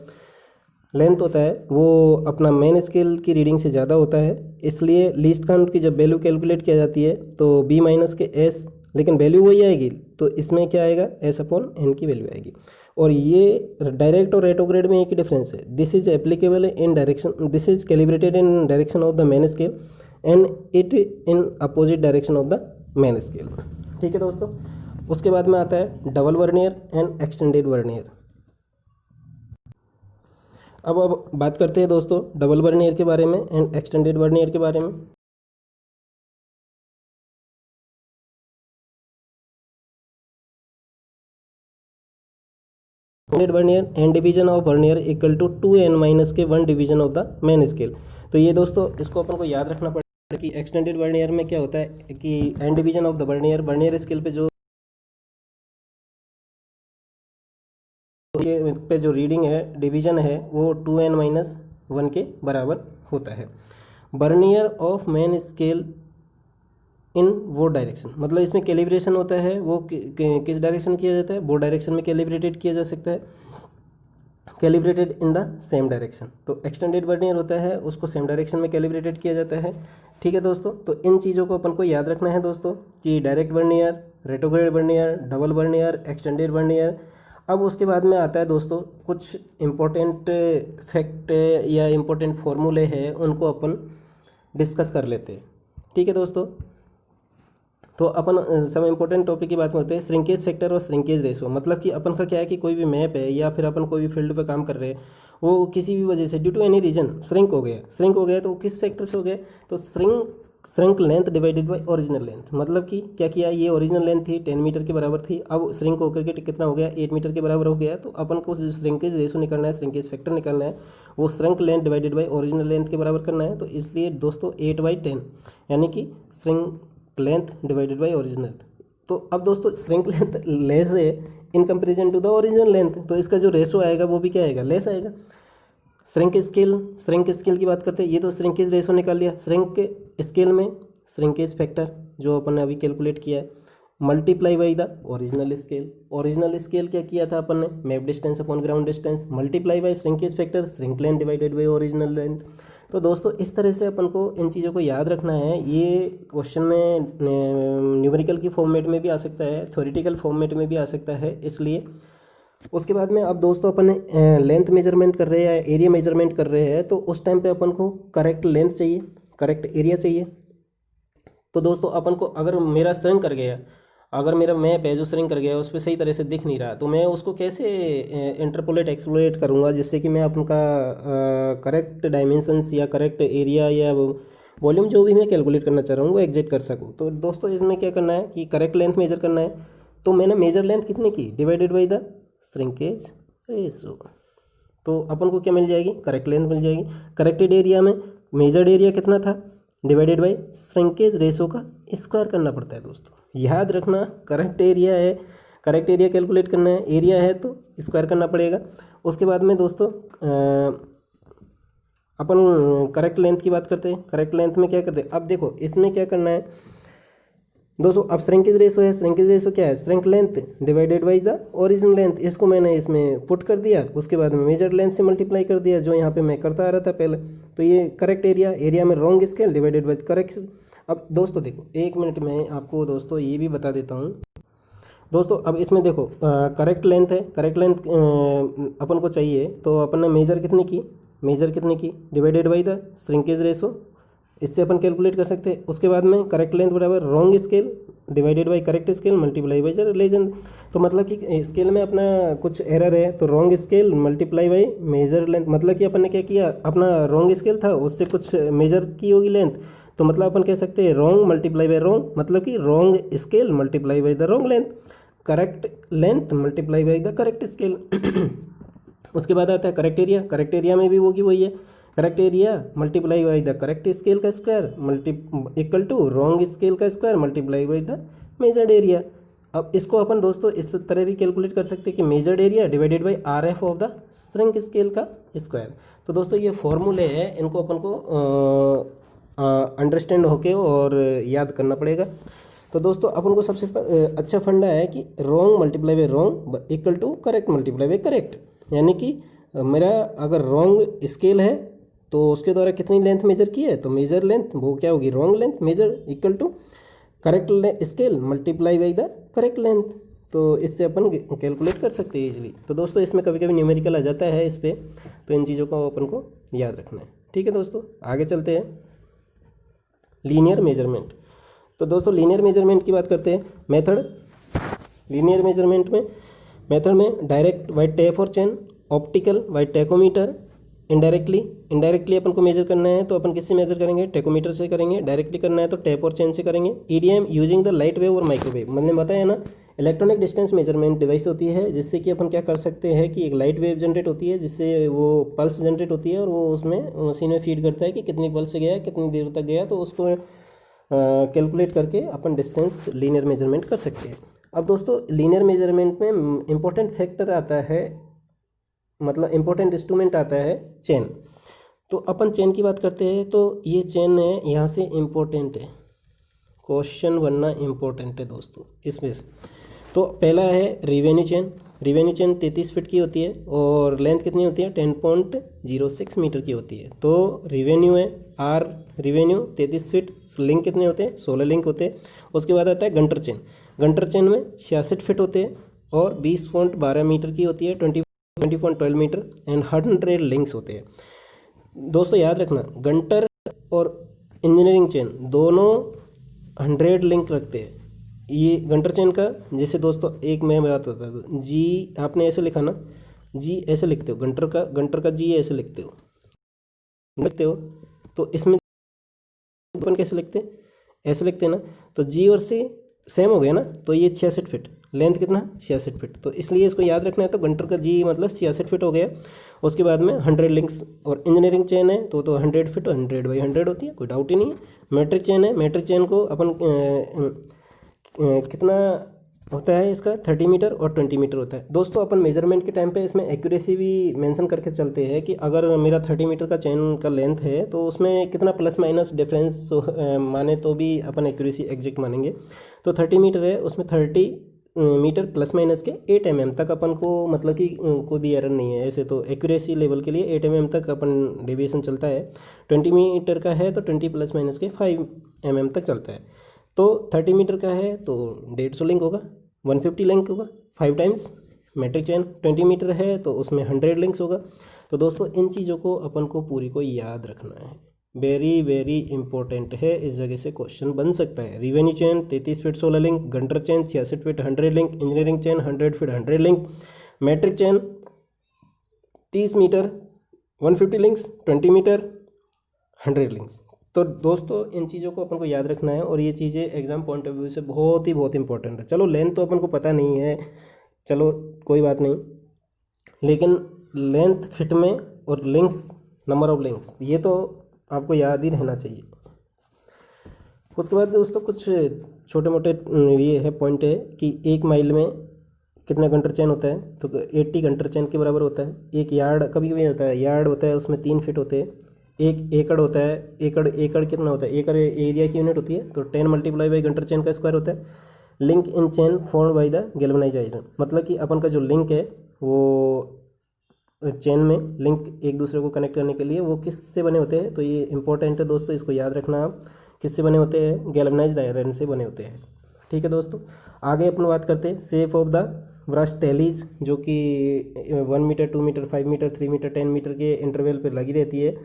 A: लेंथ होता है, वो अपना मेन स्केल की रीडिंग से ज़्यादा होता है। इसलिए लीस्ट काउंट की जब वैल्यू कैलकुलेट किया जाती है तो बी माइनस के एस, लेकिन वैल्यू वही आएगी, तो इसमें क्या आएगा, एस अपॉन एन की वैल्यू आएगी। और ये डायरेक्ट और रेट्रोग्रेड में एक ही डिफरेंस है, this is applicable in direction, this is calibrated in direction of the main scale and it in opposite direction of the main scale. ठीक है दोस्तों, उसके बाद में आता है double vernier and extended vernier. अब बात करते हैं दोस्तों डबल वर्नियर के बारे में एंड एक्सटेंडेड वर्नियर के बारे में। Vernier and division of vernier equal to 2n minus के 1 division of the main scale. तो ये दोस्तों इसको अपन को याद रखना पड़ेगा कि एक्सटेंडेड वर्नियर में क्या होता है कि and division of the vernier, vernier scale पे जो रीडिंग है, डिवीजन है, वो 2n माइनस 1 के बराबर होता है। Vernier of main scale in वो डायरेक्शन, मतलब इसमें कैलिब्रेशन होता है वो किस डायरेक्शन में किया जाता है, वो डायरेक्शन में कैलिब्रेटेड किया जा सकता है। Calibrated in the same direction. तो एक्सटेंडेड वर्नियर होता है उसको सेम डायरेक्शन में कैलिब्रेटेड किया जाता है। ठीक है दोस्तों, तो इन चीज़ों को अपन को याद रखना है दोस्तों कि direct vernier, retrograde vernier, double vernier, extended vernier. अब उसके बाद में आता है दोस्तों कुछ इम्पोर्टेंट फैक्ट या इम्पोर्टेंट फॉर्मूले हैं, उनको अपन डिस्कस कर लेते हैं। ठीक है दोस्तों, तो अपन सब इम्पोर्टेंट टॉपिक की बात करते हैं। श्रिंकेज फैक्टर और श्रिंकेज रेशो, मतलब कि अपन का क्या है कि कोई भी मैप है या फिर अपन कोई भी फील्ड पे काम कर रहे हैं, वो किसी भी वजह से due to any reason shrink हो गया तो वो किस फैक्टर से हो गया, तो shrink length divided by original length. मतलब कि क्या किया, ये ओरिजिनल लेंथ थी 10 मीटर के बराबर थी, अब श्रिंक होकर के कितना हो गया 8 मीटर के बराबर हो गया। तो अपन को श्रिंकेज रेशो निकालना है, श्रिंकेज फैक्टर निकालना है, वो shrink length divided by original length के बराबर करना है। तो इसलिए दोस्तों 8/10 यानी कि shrink length divided by original. तो अब दोस्तों श्रिंक लेंथ लेस है in comparison to the original length, तो इसका जो रेशो आएगा वो भी क्या आएगा, लेस आएगा। श्रिंक स्केल की बात करते हैं, ये तो श्रिंकेज रेशो निकाल लिया। श्रिंक स्केल में श्रिंकेज फैक्टर जो अपन ने अभी कैलकुलेट किया है multiply by the original scale क्या किया था अपन ने, map distance upon ground distance multiply by shrinkage factor shrink length divided by original length. तो दोस्तों इस तरह से अपन को इन चीज़ों को याद रखना है। ये क्वेश्चन में न्यूमेरिकल की फॉर्मेट में भी आ सकता है, थ्योरेटिकल फॉर्मेट में भी आ सकता है, इसलिए। उसके बाद में अब दोस्तों अपन लेंथ मेजरमेंट कर रहे हैं या एरिया मेजरमेंट कर रहे हैं, तो उस टाइम पे अपन को करेक्ट लेंथ चाहिए, करेक्ट एरिया चाहिए। तो दोस्तों अपन को अगर मेरा श्रिंक कर गया, अगर मेरा मैप है जो श्रिंक कर गया उस पर सही तरह से दिख नहीं रहा, तो मैं उसको कैसे इंटरपोलेट एक्सप्लोरेट करूँगा जिससे कि मैं अपना करेक्ट डायमेंशंस या करेक्ट एरिया या वॉल्यूम जो भी मैं कैलकुलेट करना चाह रहा हूँ वो एग्जिट कर सकूँ। तो दोस्तों इसमें क्या करना है कि करेक्ट लेंथ मेजर करना है। तो मैंने मेजर लेंथ कितनी की, divided by the shrinkage ratio. तो अपन को क्या मिल जाएगी, करेक्ट लेंथ मिल जाएगी। करेक्टेड एरिया में मेजर्ड एरिया कितना था, डिवाइडेड बाई श्रिंकेज रेशो का स्क्वायर करना पड़ता है दोस्तों। याद रखना, करेक्ट एरिया है, करेक्ट एरिया कैलकुलेट करना है, एरिया है तो स्क्वायर करना पड़ेगा। उसके बाद में दोस्तों अपन करेक्ट लेंथ की बात करते हैं। करेक्ट लेंथ में क्या करते हैं, अब देखो इसमें क्या करना है दोस्तों, अब श्रिंकेज रेशो है, श्रिंकेज रेशो क्या है, shrink length divided by the original length. इसको मैंने इसमें पुट कर दिया, उसके बाद में मेजर लेंथ से मल्टीप्लाई कर दिया जो यहाँ पे मैं करता आ रहा था पहले। तो ये करेक्ट एरिया में wrong scale divided by correct. अब दोस्तों देखो 1 मिनट में आपको दोस्तों ये भी बता देता हूँ दोस्तों। अब इसमें देखो करेक्ट लेंथ है, करेक्ट लेंथ अपन को चाहिए, तो अपन ने मेजर कितनी की divided by the shrinkage ratio, इससे अपन कैलकुलेट कर सकते हैं। उसके बाद में करेक्ट लेंथ बराबर wrong scale divided by correct scale multiply by legend. तो मतलब कि स्केल में अपना कुछ एरर है तो wrong scale multiply by major length, मतलब कि अपन ने क्या किया, अपना रॉन्ग स्केल था उससे कुछ मेजर की होगी लेंथ, तो मतलब अपन कह सकते हैं रॉन्ग मल्टीप्लाई बाई रॉन्ग, मतलब कि wrong scale multiply by the wrong length, correct length multiply by the correct scale. उसके बाद आता है करेक्ट एरिया। करेक्ट एरिया में भी वो की वही है, correct area multiply by the correct scale का square equal to wrong scale का square multiply by the measured area. अब इसको अपन दोस्तों इस तरह भी कैलकुलेट कर सकते हैं कि measured area divided by RF of the shrink scale का स्क्वायर। तो दोस्तों ये फॉर्मूले है, इनको अपन को अंडरस्टैंड होके और याद करना पड़ेगा। तो दोस्तों अपन को सबसे अच्छा फंडा है कि wrong multiply by wrong equal to correct multiply by correct, यानी कि मेरा अगर रॉन्ग स्केल है तो उसके द्वारा कितनी लेंथ मेजर की है, तो मेजर लेंथ वो क्या होगी, wrong length measure equal to correct scale multiply by the correct length. तो इससे अपन कैलकुलेट कर सकते हैं इजीली। तो दोस्तों इसमें कभी कभी न्यूमेरिकल आ जाता है इस पर, तो इन चीज़ों को अपन को याद रखना है। ठीक है दोस्तों, आगे चलते हैं लीनियर मेजरमेंट। तो दोस्तों लीनियर मेजरमेंट की बात करते हैं। मेथड, लीनियर मेजरमेंट में मेथड में डायरेक्ट बाई टैप और chain, optical by tachometer, indirectly अपन को मेजर करना है तो अपन किससे मेजर करेंगे, टैकोमीटर से करेंगे। डायरेक्टली करना है तो टैप और चेन से करेंगे। EDM using the light wave और माइक्रोवेव, मैंने बताया ना इलेक्ट्रॉनिक डिस्टेंस मेजरमेंट डिवाइस होती है जिससे कि अपन क्या कर सकते हैं कि एक लाइट वेव जनरेट होती है जिससे वो पल्स जनरेट होती है और वो उसमें मशीन में फीड करता है कि कितनी पल्स गया, कितनी देर तक गया, तो उसको कैलकुलेट करके अपन डिस्टेंस लीनियर मेजरमेंट कर सकते हैं। अब दोस्तों लीनियर मेजरमेंट में इम्पोर्टेंट फैक्टर आता है, मतलब इम्पोर्टेंट इंस्ट्रूमेंट आता है चेन। तो अपन चेन की बात करते हैं, तो ये चेन है यहाँ से इम्पोर्टेंट है, क्वेश्चन बनना इम्पोर्टेंट है दोस्तों इसमें से। तो पहला है revenue chain. Revenue chain 33 feet की होती है और लेंथ कितनी होती है 10.06 मीटर की होती है। तो रिवेन्यू है आर रिवेन्यू 33 फीट, लिंक कितने होते हैं 16 लिंक होते हैं। उसके बाद आता है गंटर चेन, गंटर चेन में 66 फीट होते हैं और 20.12 मीटर की होती है, 20.12 मीटर एंड 100 लिंक्स होते हैं। दोस्तों याद रखना गंटर और इंजीनियरिंग चेन दोनों 100 लिंक रखते हैं। ये गंटर चेन का जैसे दोस्तों एक मैं बात होता है जी, आपने ऐसे लिखा ना, जी ऐसे लिखते हो, गंटर का जी ऐसे लिखते हो तो इसमें अपन कैसे लिखते हैं, ऐसे लिखते हैं ना। तो जी और सी सेम हो गया ना, तो ये 66 फीट, लेंथ कितना 66 फीट, तो इसलिए इसको याद रखना है। तो गंटर का जी मतलब 66 फीट हो गया। उसके बाद में 100 लिंक्स, और इंजीनियरिंग चेन है तो 100 फीट 100/100 होती है, कोई डाउट ही नहीं है। मैट्रिक चेन है, मैट्रिक चेन को अपन कितना होता है इसका 30 मीटर और 20 मीटर होता है। दोस्तों अपन मेजरमेंट के टाइम पे इसमें एक्यूरेसी भी मेंशन करके चलते हैं कि अगर मेरा 30 मीटर का चेन का लेंथ है तो उसमें कितना प्लस माइनस डिफरेंस माने तो भी अपन एक्यूरेसी एग्जैक्ट मानेंगे। तो 30 मीटर है, उसमें 30 मीटर प्लस माइनस के 8 mm तक अपन को मतलब कि कोई भी एरर नहीं है। ऐसे तो एक्यूरेसी लेवल के लिए 8 mm तक अपन डेविएशन चलता है। 20 मीटर का है तो 20 प्लस माइनस के 5 mm तक चलता है। तो 30 मीटर का है तो 150 लिंक होगा, 150 लिंक होगा 5 टाइम्स मैट्रिक चेन। 20 मीटर है तो उसमें 100 लिंक्स होगा। तो दोस्तों इन चीज़ों को अपन को पूरी को याद रखना है, वेरी वेरी इंपॉर्टेंट है, इस जगह से क्वेश्चन बन सकता है। Revenue chain 33 feet 16 link, Gunter chain 66 feet 100 link, engineering chain 100 feet 100 link, metric chain 30 metre 150 links, 20 metre 100 links. तो दोस्तों इन चीज़ों को अपन को याद रखना है और ये चीज़ें एग्जाम पॉइंट ऑफ व्यू से बहुत इंपॉर्टेंट है। चलो लेंथ तो अपन को पता नहीं है, चलो कोई बात नहीं, लेकिन लेंथ फिट में और लिंक्स, नंबर ऑफ लिंक्स, ये तो आपको याद ही रहना चाहिए। उसके बाद दोस्तों कुछ छोटे मोटे ये है पॉइंट है कि 1 माइल में कितना गंटर चेन होता है, तो 80 गंटर चेन के बराबर होता है। 1 यार्ड कभी कभी होता है, यार्ड होता है उसमें 3 फीट होते हैं। 1 एकड़ होता है, एकड़ कितना होता है, एकड़ एरिया की यूनिट होती है, तो 10 मल्टीप्लाई बाई गंटर चेन का स्क्वायर होता है। Link in chain formed by the galvanised iron, मतलब कि अपन का जो लिंक है वो चेन में लिंक एक दूसरे को कनेक्ट करने के लिए वो किससे बने होते हैं, तो ये इंपॉर्टेंट है दोस्तों, इसको याद रखना आप। किससे बने होते हैं, गैल्वेनाइज्ड आयरन से बने होते हैं। ठीक है दोस्तों, आगे अपन बात करते हैं shape of the brass tallies, जो कि 1 metre 2 metre 5 metre 3 metre 10 metre के इंटरवल पे लगी रहती है।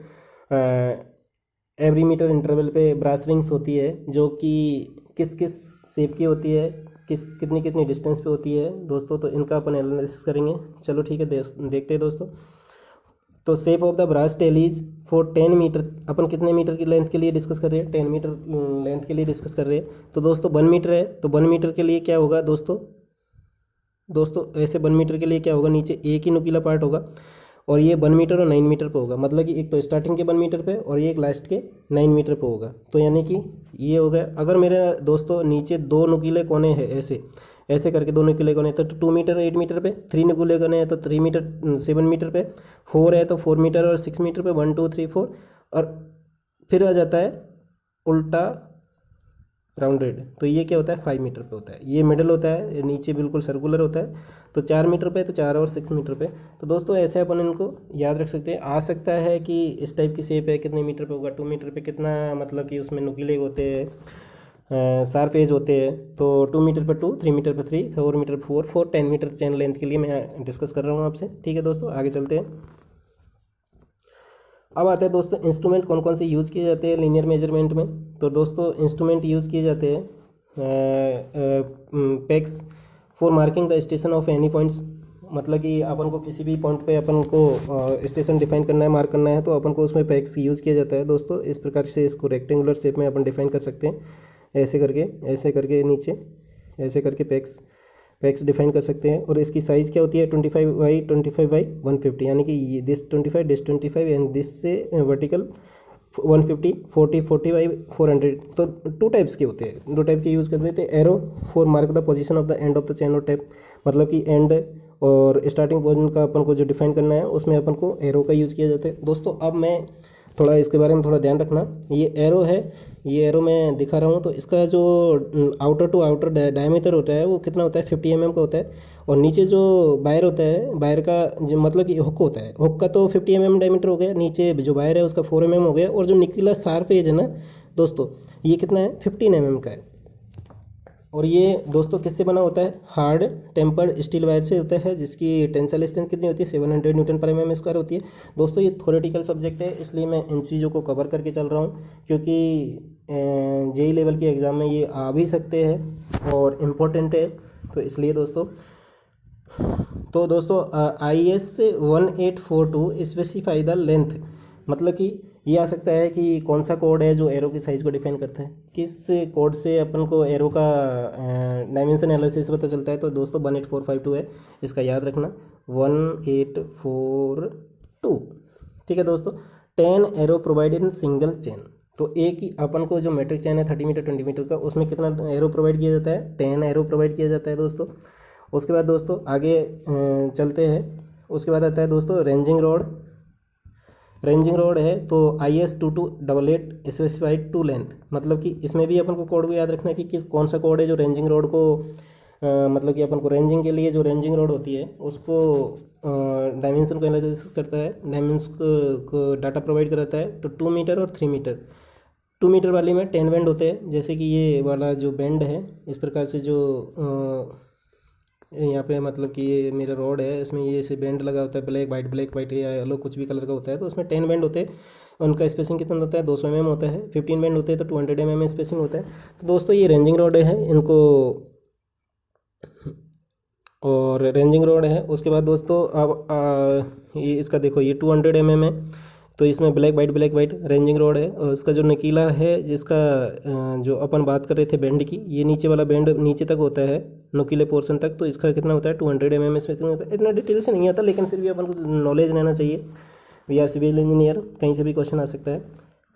A: एवरी मीटर इंटरवल पे ब्रास रिंग्स होती है, जो कि किस किस शेप की होती है, कितनी कितनी डिस्टेंस पे होती है दोस्तों, तो इनका अपन एनालिसिस करेंगे। चलो ठीक है, देखते हैं दोस्तों। तो shape of the brass tallies for 10 metre, अपन कितने मीटर की लेंथ के लिए डिस्कस कर रहे हैं, 10 मीटर लेंथ के लिए डिस्कस कर रहे हैं। तो दोस्तों 1 मीटर है, तो 1 मीटर के लिए क्या होगा दोस्तों ऐसे 1 मीटर के लिए क्या होगा, नीचे एक ही नुकीला पार्ट होगा और ये 1 मीटर और 9 मीटर पे होगा, मतलब कि एक तो स्टार्टिंग के 1 मीटर पे और ये एक लास्ट के 9 मीटर पे होगा। तो यानी कि ये हो गया। अगर मेरे दोस्तों नीचे 2 नुकीले कोने हैं, ऐसे करके 2 नुकीले कोने, तो 2 मीटर 8 मीटर पे, 3 नुकीले कोने हैं तो 3 मीटर 7 मीटर पे, 4 है तो 4 मीटर और 6 मीटर पे, 1 2 3 4, और फिर आ जाता है उल्टा राउंडेड, तो ये क्या होता है 5 मीटर पे होता है। ये मिडल होता है, ये नीचे बिल्कुल सर्कुलर होता है, तो 4 मीटर पे, तो 4 और 6 मीटर पे। तो दोस्तों ऐसे अपन इनको याद रख सकते हैं। आ सकता है कि इस टाइप की शेप है, कितने मीटर पे होगा, 2 मीटर पे कितना, मतलब कि उसमें नुकीले होते हैं, शार्प एज होते हैं। तो 2 मीटर पर 2, 3 मीटर पर 3, 4 मीटर पर 4, 10 मीटर चेन लेंथ के लिए मैं डिस्कस कर रहा हूँ आपसे। ठीक है दोस्तों, आगे चलते हैं। अब आते हैं दोस्तों इंस्ट्रूमेंट कौन कौन से यूज़ किए जाते हैं लीनियर मेजरमेंट में। तो दोस्तों इंस्ट्रूमेंट यूज़ किए जाते हैं PECS for marking the station of any points, मतलब कि अपन को किसी भी पॉइंट पे अपन को स्टेशन डिफाइन करना है, मार्क करना है, तो अपन को उसमें पेक्स यूज़ किया जाता है दोस्तों। इस प्रकार से इसको रेक्टेंगुलर शेप में अपन डिफाइन कर सकते हैं, ऐसे करके नीचे ऐसे करके पैक्स डिफाइन कर सकते हैं। और इसकी साइज़ क्या होती है 25/25/150, यानी कि ये दिस 25 एंड दिस से वर्टिकल 150, 40/400। तो 2 टाइप्स के होते हैं, 2 टाइप के यूज़ कर देते हैं। Arrow for mark the position of the end of the chain और टैप, मतलब कि एंड और स्टार्टिंग पोजीशन का अपन को जो डिफाइन करना है उसमें अपन को एरो का यूज़ किया जाता है दोस्तों। अब मैं थोड़ा इसके बारे में थोड़ा ध्यान रखना। ये एरो है, ये एरो मैं दिखा रहा हूँ, तो इसका जो आउटर टू आउटर डायमीटर होता है वो कितना होता है, 50 mm का होता है। और नीचे जो वायर होता है, वायर का जो मतलब कि हुक होता है, हुक का तो 50 mm डायमीटर हो गया, नीचे जो वायर है उसका 4 mm हो गया, और जो निकला शार्प एज है ना दोस्तों, ये कितना है, 15 mm का है। और ये दोस्तों किससे बना होता है, हार्ड टेम्पर्ड स्टील वायर से होता है, जिसकी टेंसाइल स्ट्रेंथ कितनी होती है, 700 न्यूटन पर mm स्क्वायर होती है। दोस्तों ये थ्योरेटिकल सब्जेक्ट है, इसलिए मैं इन चीज़ों को कवर करके चल रहा हूँ, क्योंकि जेई लेवल के एग्ज़ाम में ये आ भी सकते हैं और इम्पोर्टेंट है, तो इसलिए दोस्तों। तो दोस्तों IS 1842 स्पेसिफाई द लेंथ, मतलब कि ये आ सकता है कि कौन सा कोड है जो एरो की साइज़ को डिफाइन करता है, किस कोड से अपन को एरो का डायमेंशन एनालिसिस पता चलता है। तो दोस्तों 18452 है, इसका याद रखना, 1842। ठीक है दोस्तों। 10 arrow provided in single chain, तो एक ही अपन को जो मेट्रिक चेन है 30 मीटर 20 मीटर का, उसमें कितना एरो प्रोवाइड किया जाता है, 10 एरो प्रोवाइड किया जाता है दोस्तों। उसके बाद दोस्तों आगे चलते हैं। उसके बाद आता है दोस्तों रेंजिंग रोड। रेंजिंग रोड है तो IS 2288 स्पेसिफाइड टू लेंथ, मतलब कि इसमें भी अपन को कोड को याद रखना है कि किस कौन सा कोड है जो रेंजिंग रोड को मतलब कि अपन को रेंजिंग के लिए जो रेंजिंग रोड होती है उसको डायमेंशन को एनालिसिस करता है, डायमेंशन को डाटा प्रोवाइड कराता है। तो 2 मीटर और 3 मीटर, 2 मीटर वाली में 10 बैंड होते हैं, जैसे कि ये वाला जो बैंड है, इस प्रकार से जो यहाँ पे मतलब कि ये मेरा रॉड है, इसमें ये से बैंड लगा होता है, ब्लैक वाइट या येलो कुछ भी कलर का होता है, तो उसमें 10 बैंड होते हैं। उनका स्पेसिंग कितना होता है, 200 mm होता है। 15 बैंड होते हैं तो 200 mm स्पेसिंग होता है। तो दोस्तों ये रेंजिंग रोड है, इनको और रेंजिंग रोड है। उसके बाद दोस्तों अब ये इसका देखो, ये 200 mm है, तो इसमें ब्लैक वाइट रेंजिंग रोड है। और उसका जो नकीला है, जिसका जो अपन बात कर रहे थे बैंड की, ये नीचे वाला बैंड नीचे तक होता है, नुकीले पोर्शन तक, तो इसका कितना होता है, 200 mm इसमें कितना होता है, इतना डिटेल से नहीं आता, लेकिन फिर भी अपन को नॉलेज रहना चाहिए। वी आर सिविल इंजीनियर, कहीं से भी क्वेश्चन आ सकता है।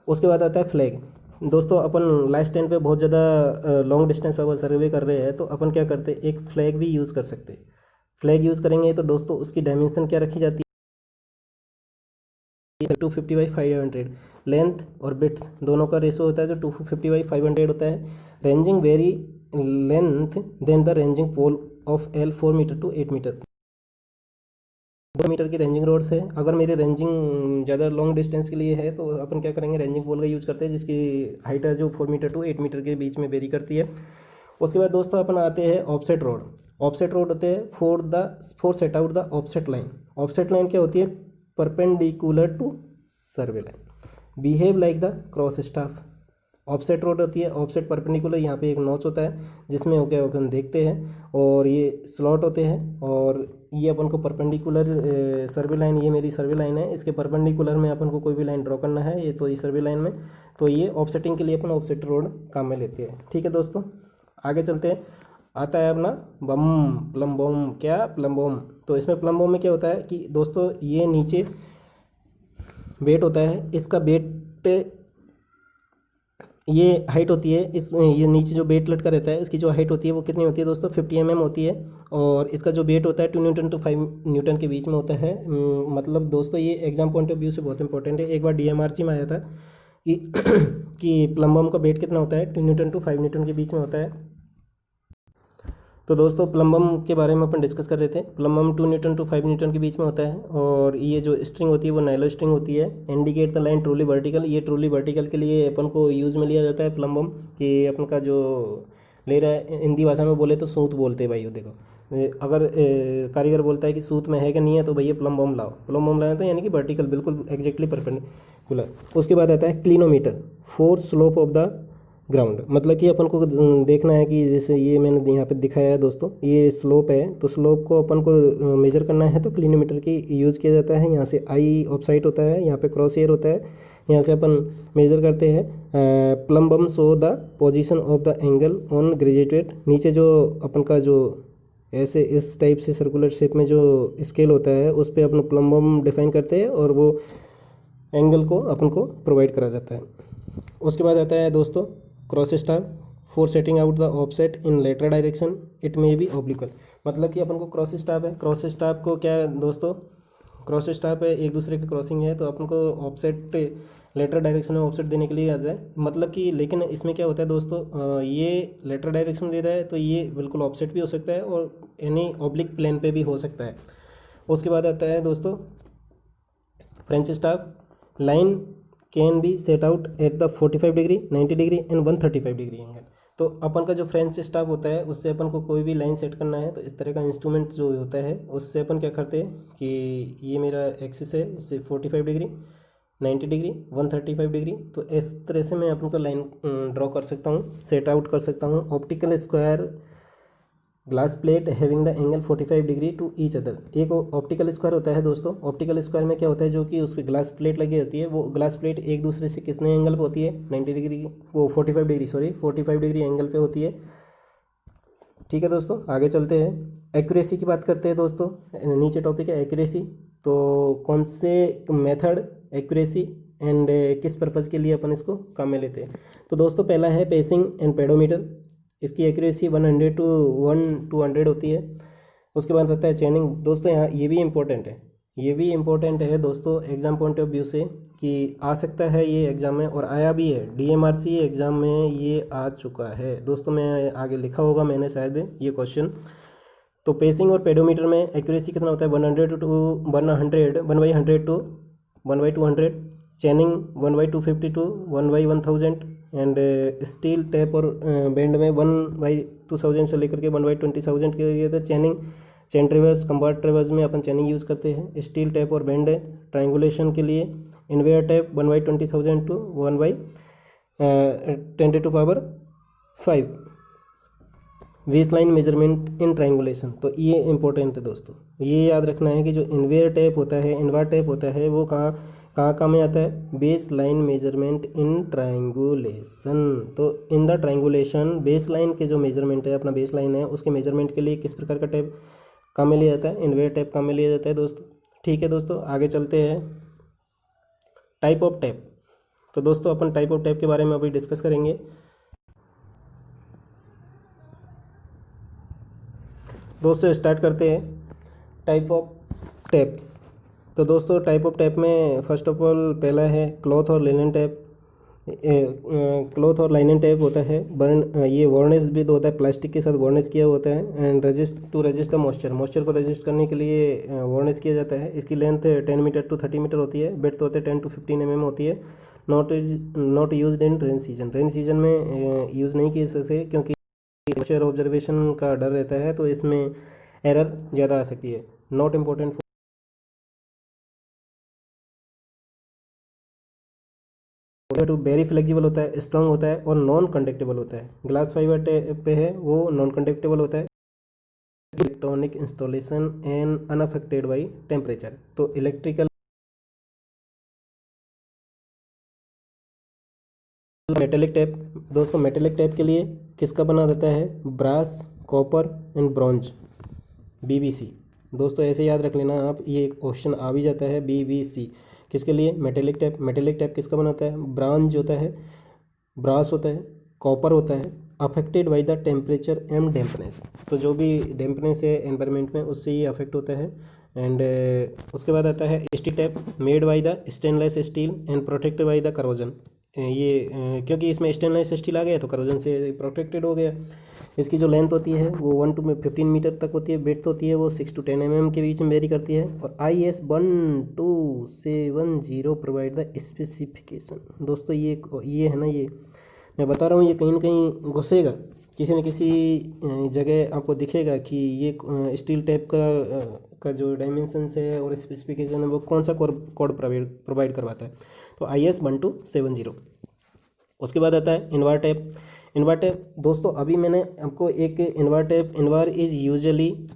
A: उसके बाद आता है फ्लैग। दोस्तों अपन लास्ट टाइम पे बहुत ज़्यादा लॉन्ग डिस्टेंस पर सर्वे कर रहे हैं, तो अपन क्या करते हैं, एक फ्लैग भी यूज़ कर सकते हैं। फ्लैग यूज़ करेंगे तो दोस्तों उसकी डायमेंशन क्या रखी जाती है, 250/500। लेंथ और बिड्थ दोनों का रेशो होता है जो 250/500 होता है। Ranging very length than the ranging pole of L 4 metre to 8 metre. 2 metre की रेंजिंग रोड्स है। अगर मेरी रेंजिंग ज़्यादा लॉन्ग डिस्टेंस के लिए है तो अपन क्या करेंगे, रेंजिंग पोल का यूज़ करते हैं, जिसकी हाइट है जो 4 मीटर to 8 मीटर के बीच में वेरी करती है। उसके बाद दोस्तों अपन आते हैं ऑफसेट रोड। ऑफसेट रोड होते हैं for set out the offset line. Offset line क्या होती है, perpendicular to survey line, behave like the cross staff. Offset rod होती है, ऑफसेट परपेंडिकुलर, यहाँ पे एक नॉच होता है जिसमें ओके अपन देखते हैं, और ये स्लॉट होते हैं, और ये अपन को परपेंडिकुलर सर्वे लाइन, ये मेरी सर्वे लाइन है, इसके परपेंडिकुलर में अपन को कोई भी लाइन ड्रॉ करना है, ये तो ये सर्वे लाइन में, तो ये ऑफसेटिंग के लिए अपन ऑफसेट रोड काम में लेते हैं। ठीक है दोस्तों, आगे चलते हैं। आता है अपना प्लम बॉम। क्या, प्लम बॉम। तो इसमें प्लम बॉम में क्या होता है कि दोस्तों ये नीचे बेट होता है, इसका बेट, ये हाइट होती है, इस ये नीचे जो बेट लटका रहता है, इसकी जो हाइट होती है वो कितनी होती है दोस्तों, 50 mm होती है। और इसका जो वेट होता है 2 न्यूटन to 5 न्यूटन के बीच में होता है। मतलब दोस्तों ये एग्जाम पॉइंट ऑफ व्यू से बहुत इंपॉर्टेंट है। एक बार DMRC में आया था कि कि प्लम बम का वेट कितना होता है, 2 न्यूटन to 5 न्यूटन के बीच में होता है। तो दोस्तों प्लम बम के बारे में अपन डिस्कस कर रहे थे। Plum bomb 2 Newton to 5 Newton के बीच में होता है, और ये जो स्ट्रिंग होती है वो नायलॉन स्ट्रिंग होती है। Indicate the line truly vertical, ये ट्रूली वर्टिकल के लिए अपन को यूज़ में लिया जाता है प्लम बम, कि अपन का जो ले रहा है, हिंदी भाषा में बोले तो सूत बोलते हैं भाई। देखो अगर कारीगर बोलता है कि सूत में है कि नहीं है, तो भैया प्लम बम लाओ। प्लम बम लाया तो यानी कि वर्टिकल, बिल्कुल एग्जैक्टली परपेंडिकुलर। उसके बाद आता है clinometer, four slope of the ground, मतलब कि अपन को देखना है कि जैसे ये मैंने यहाँ पे दिखाया है दोस्तों, ये स्लोप है, तो स्लोप को अपन को मेजर करना है तो क्लिनोमीटर की यूज़ किया जाता है। यहाँ से आई ऑफसाइट होता है, यहाँ पे क्रॉस एयर होता है, यहाँ से अपन मेजर करते हैं। Plum bomb show the position of the angle on graduated, नीचे जो अपन का जो ऐसे इस टाइप से सर्कुलर शेप में जो स्केल होता है उस पर अपन प्लम बम डिफाइन करते हैं, और वो एंगल को अपन को प्रोवाइड करा जाता है। उसके बाद आता है दोस्तों cross staff, for setting out the offset in lateral direction, it may be oblique, मतलब कि अपन को क्रॉस स्टाफ है। क्रॉस स्टाफ को क्या है दोस्तों, क्रॉस स्टाफ है, एक दूसरे की क्रॉसिंग है, तो अपन को ऑफसेट लेटर डायरेक्शन में ऑफसेट देने के लिए आ जाए, मतलब कि लेकिन इसमें क्या होता है दोस्तों, ये लेटर डायरेक्शन दे रहा है तो ये बिल्कुल ऑफसेट भी हो सकता है और यानी ऑब्लिक प्लेन पे भी हो सकता है। उसके बाद आता है दोस्तों French staff. Line can be set out at the 45 degree, 90 degree and 135 degree angle. तो अपन का जो फ्रेंच स्टाफ होता है उससे अपन को कोई भी लाइन सेट करना है तो इस तरह का इंस्ट्रूमेंट जो होता है उससे अपन क्या करते हैं कि ये मेरा एक्सिस है, इससे 45 डिग्री, 90 डिग्री, 135 डिग्री, तो इस तरह से मैं अपन को लाइन ड्रॉ कर सकता हूँ, सेट आउट कर सकता हूँ। Optical square glass plate having the angle 45 degree to each other. एक ऑप्टिकल स्क्वायर होता है दोस्तों, ऑप्टिकल स्क्वायर में क्या होता है, जो कि उस पर ग्लास प्लेट लगी होती है, वो ग्लास प्लेट एक दूसरे से कितने एंगल पे होती है, 90 डिग्री, वो 45 डिग्री, सॉरी 45 डिग्री एंगल पे होती है। ठीक है दोस्तों, आगे चलते हैं। एक्यूरेसी की बात करते हैं दोस्तों, नीचे टॉपिक है एक्यूरेसी। तो कौन से मेथड एक्यूरेसी एंड किस पर्पज़ के लिए अपन इसको काम में लेते हैं। तो दोस्तों पहला है पेसिंग एंड पेडोमीटर, इसकी एक्यूरेसी 100 to 200 होती है। उसके बाद रहता है चेनिंग। दोस्तों यहाँ ये भी इम्पोर्टेंट है, ये भी इम्पोर्टेंट है दोस्तों एग्ज़ाम पॉइंट ऑफ व्यू से, कि आ सकता है ये एग्ज़ाम में और आया भी है, DMRC एग्ज़ाम में ये आ चुका है दोस्तों। मैं आगे लिखा होगा मैंने शायद ये क्वेश्चन। तो पेसिंग और पेडोमीटर में एक्यूरेसी कितना होता है, 100 to 100, 1/100 to 1/200। चैनिंग 1/250 to 1/1000 and steel tap और बेंड में 1/2000 से लेकर के 1/20000 के लिए था चैनिंग। चैन ट्रेवर्स, कंपार्ट ट्रेवर्स में अपन चैनिंग यूज़ करते हैं। स्टील टैप और बेंड है ट्रायंगुलेशन के लिए। Innerwear tap 1/20000 to 1/10⁵। वेस लाइन मेजरमेंट इन ट्रायंगुलेशन, तो ये इंपॉर्टेंट है दोस्तों, ये याद रखना है कि जो इनवेयर टैप होता है, इनवार टैप होता है, वो कहाँ में आता है, base line measurement in triangulation. तो in the triangulation base line के जो मेजरमेंट है, अपना बेस लाइन है, उसके मेजरमेंट के लिए किस प्रकार का टैप काम में लिया जाता है, इनवेयर टैप काम में लिया जाता है दोस्तों। ठीक है दोस्तों, आगे चलते हैं। Type of tap. तो दोस्तों अपन टाइप ऑफ टैप के बारे में अभी डिस्कस करेंगे। दोस्तों स्टार्ट करते हैं टाइप ऑफ टैप्स। तो दोस्तों टाइप ऑफ टैप में फर्स्ट ऑफ ऑल पहला है क्लॉथ और लिनन टैप। क्लॉथ और लाइनन टैप होता है बर्न, ये वार्निश भी होता है, प्लास्टिक के साथ वार्निश किया होता है। एंड रेजिस्ट द मॉइस्चर को रेजिस्ट करने के लिए वार्निश किया जाता है। इसकी लेंथ 10 मीटर to 30 मीटर होती है। बेड्थ होते हैं 10 to 15 mm होती है। Not use in rain season, rain season में यूज़ नहीं किए इसे, क्योंकि मॉइस्चर ऑब्जर्वेशन का डर रहता है, तो इसमें एरर ज़्यादा आ सकती है। Not important to very flexible होता है, स्ट्रांग होता है और नॉन कंडक्टेबल होता है। ग्लास फाइबर पे है वो नॉन कंडक्टेबल होता है। Electronic installation and unaffected by temperature. तो इलेक्ट्रिकल मेटेलिक टैप। दोस्तों मेटेलिक टैप के लिए किसका बना रहता है, brass, copper and bronze, BBC। दोस्तों ऐसे याद रख लेना आप, ये एक ऑप्शन आ भी जाता है BBC किसके लिए, मेटेलिक टैप। मेटेलिक टैप किसका बनाता है, ब्रॉन्ज होता है, ब्रास होता है, कॉपर होता है। Affected by the temperature and dampness, तो जो भी डेम्पनेस है एनवायरनमेंट में उससे ये अफेक्ट होता है। एंड उसके बाद आता है steel tap, made by the stainless steel and protected by the corrosion. ये क्योंकि इसमें स्टेनलेस स्टील आ गया तो करोजन से प्रोटेक्टेड हो गया। इसकी जो लेंथ होती है वो 1 to 15 मीटर तक होती है। बेड्थ होती है वो 6 to 10 mm के बीच में वेरी करती है। और IS 1270 प्रोवाइड द स्पेसिफिकेशन। दोस्तों ये है ना, ये मैं बता रहा हूँ, ये कहीं ना कहीं घुसेगा, किसी न किसी जगह आपको दिखेगा कि ये स्टील टैप का जो डायमेंशंस है और स्पेसिफिकेशन है वो कौन सा कोड प्रोवाइड करवाता है। तो IS 1270। उसके बाद आता है इनवार टैप। इनवार टैप दोस्तों अभी मैंने आपको एक Invar tap, Invar is usually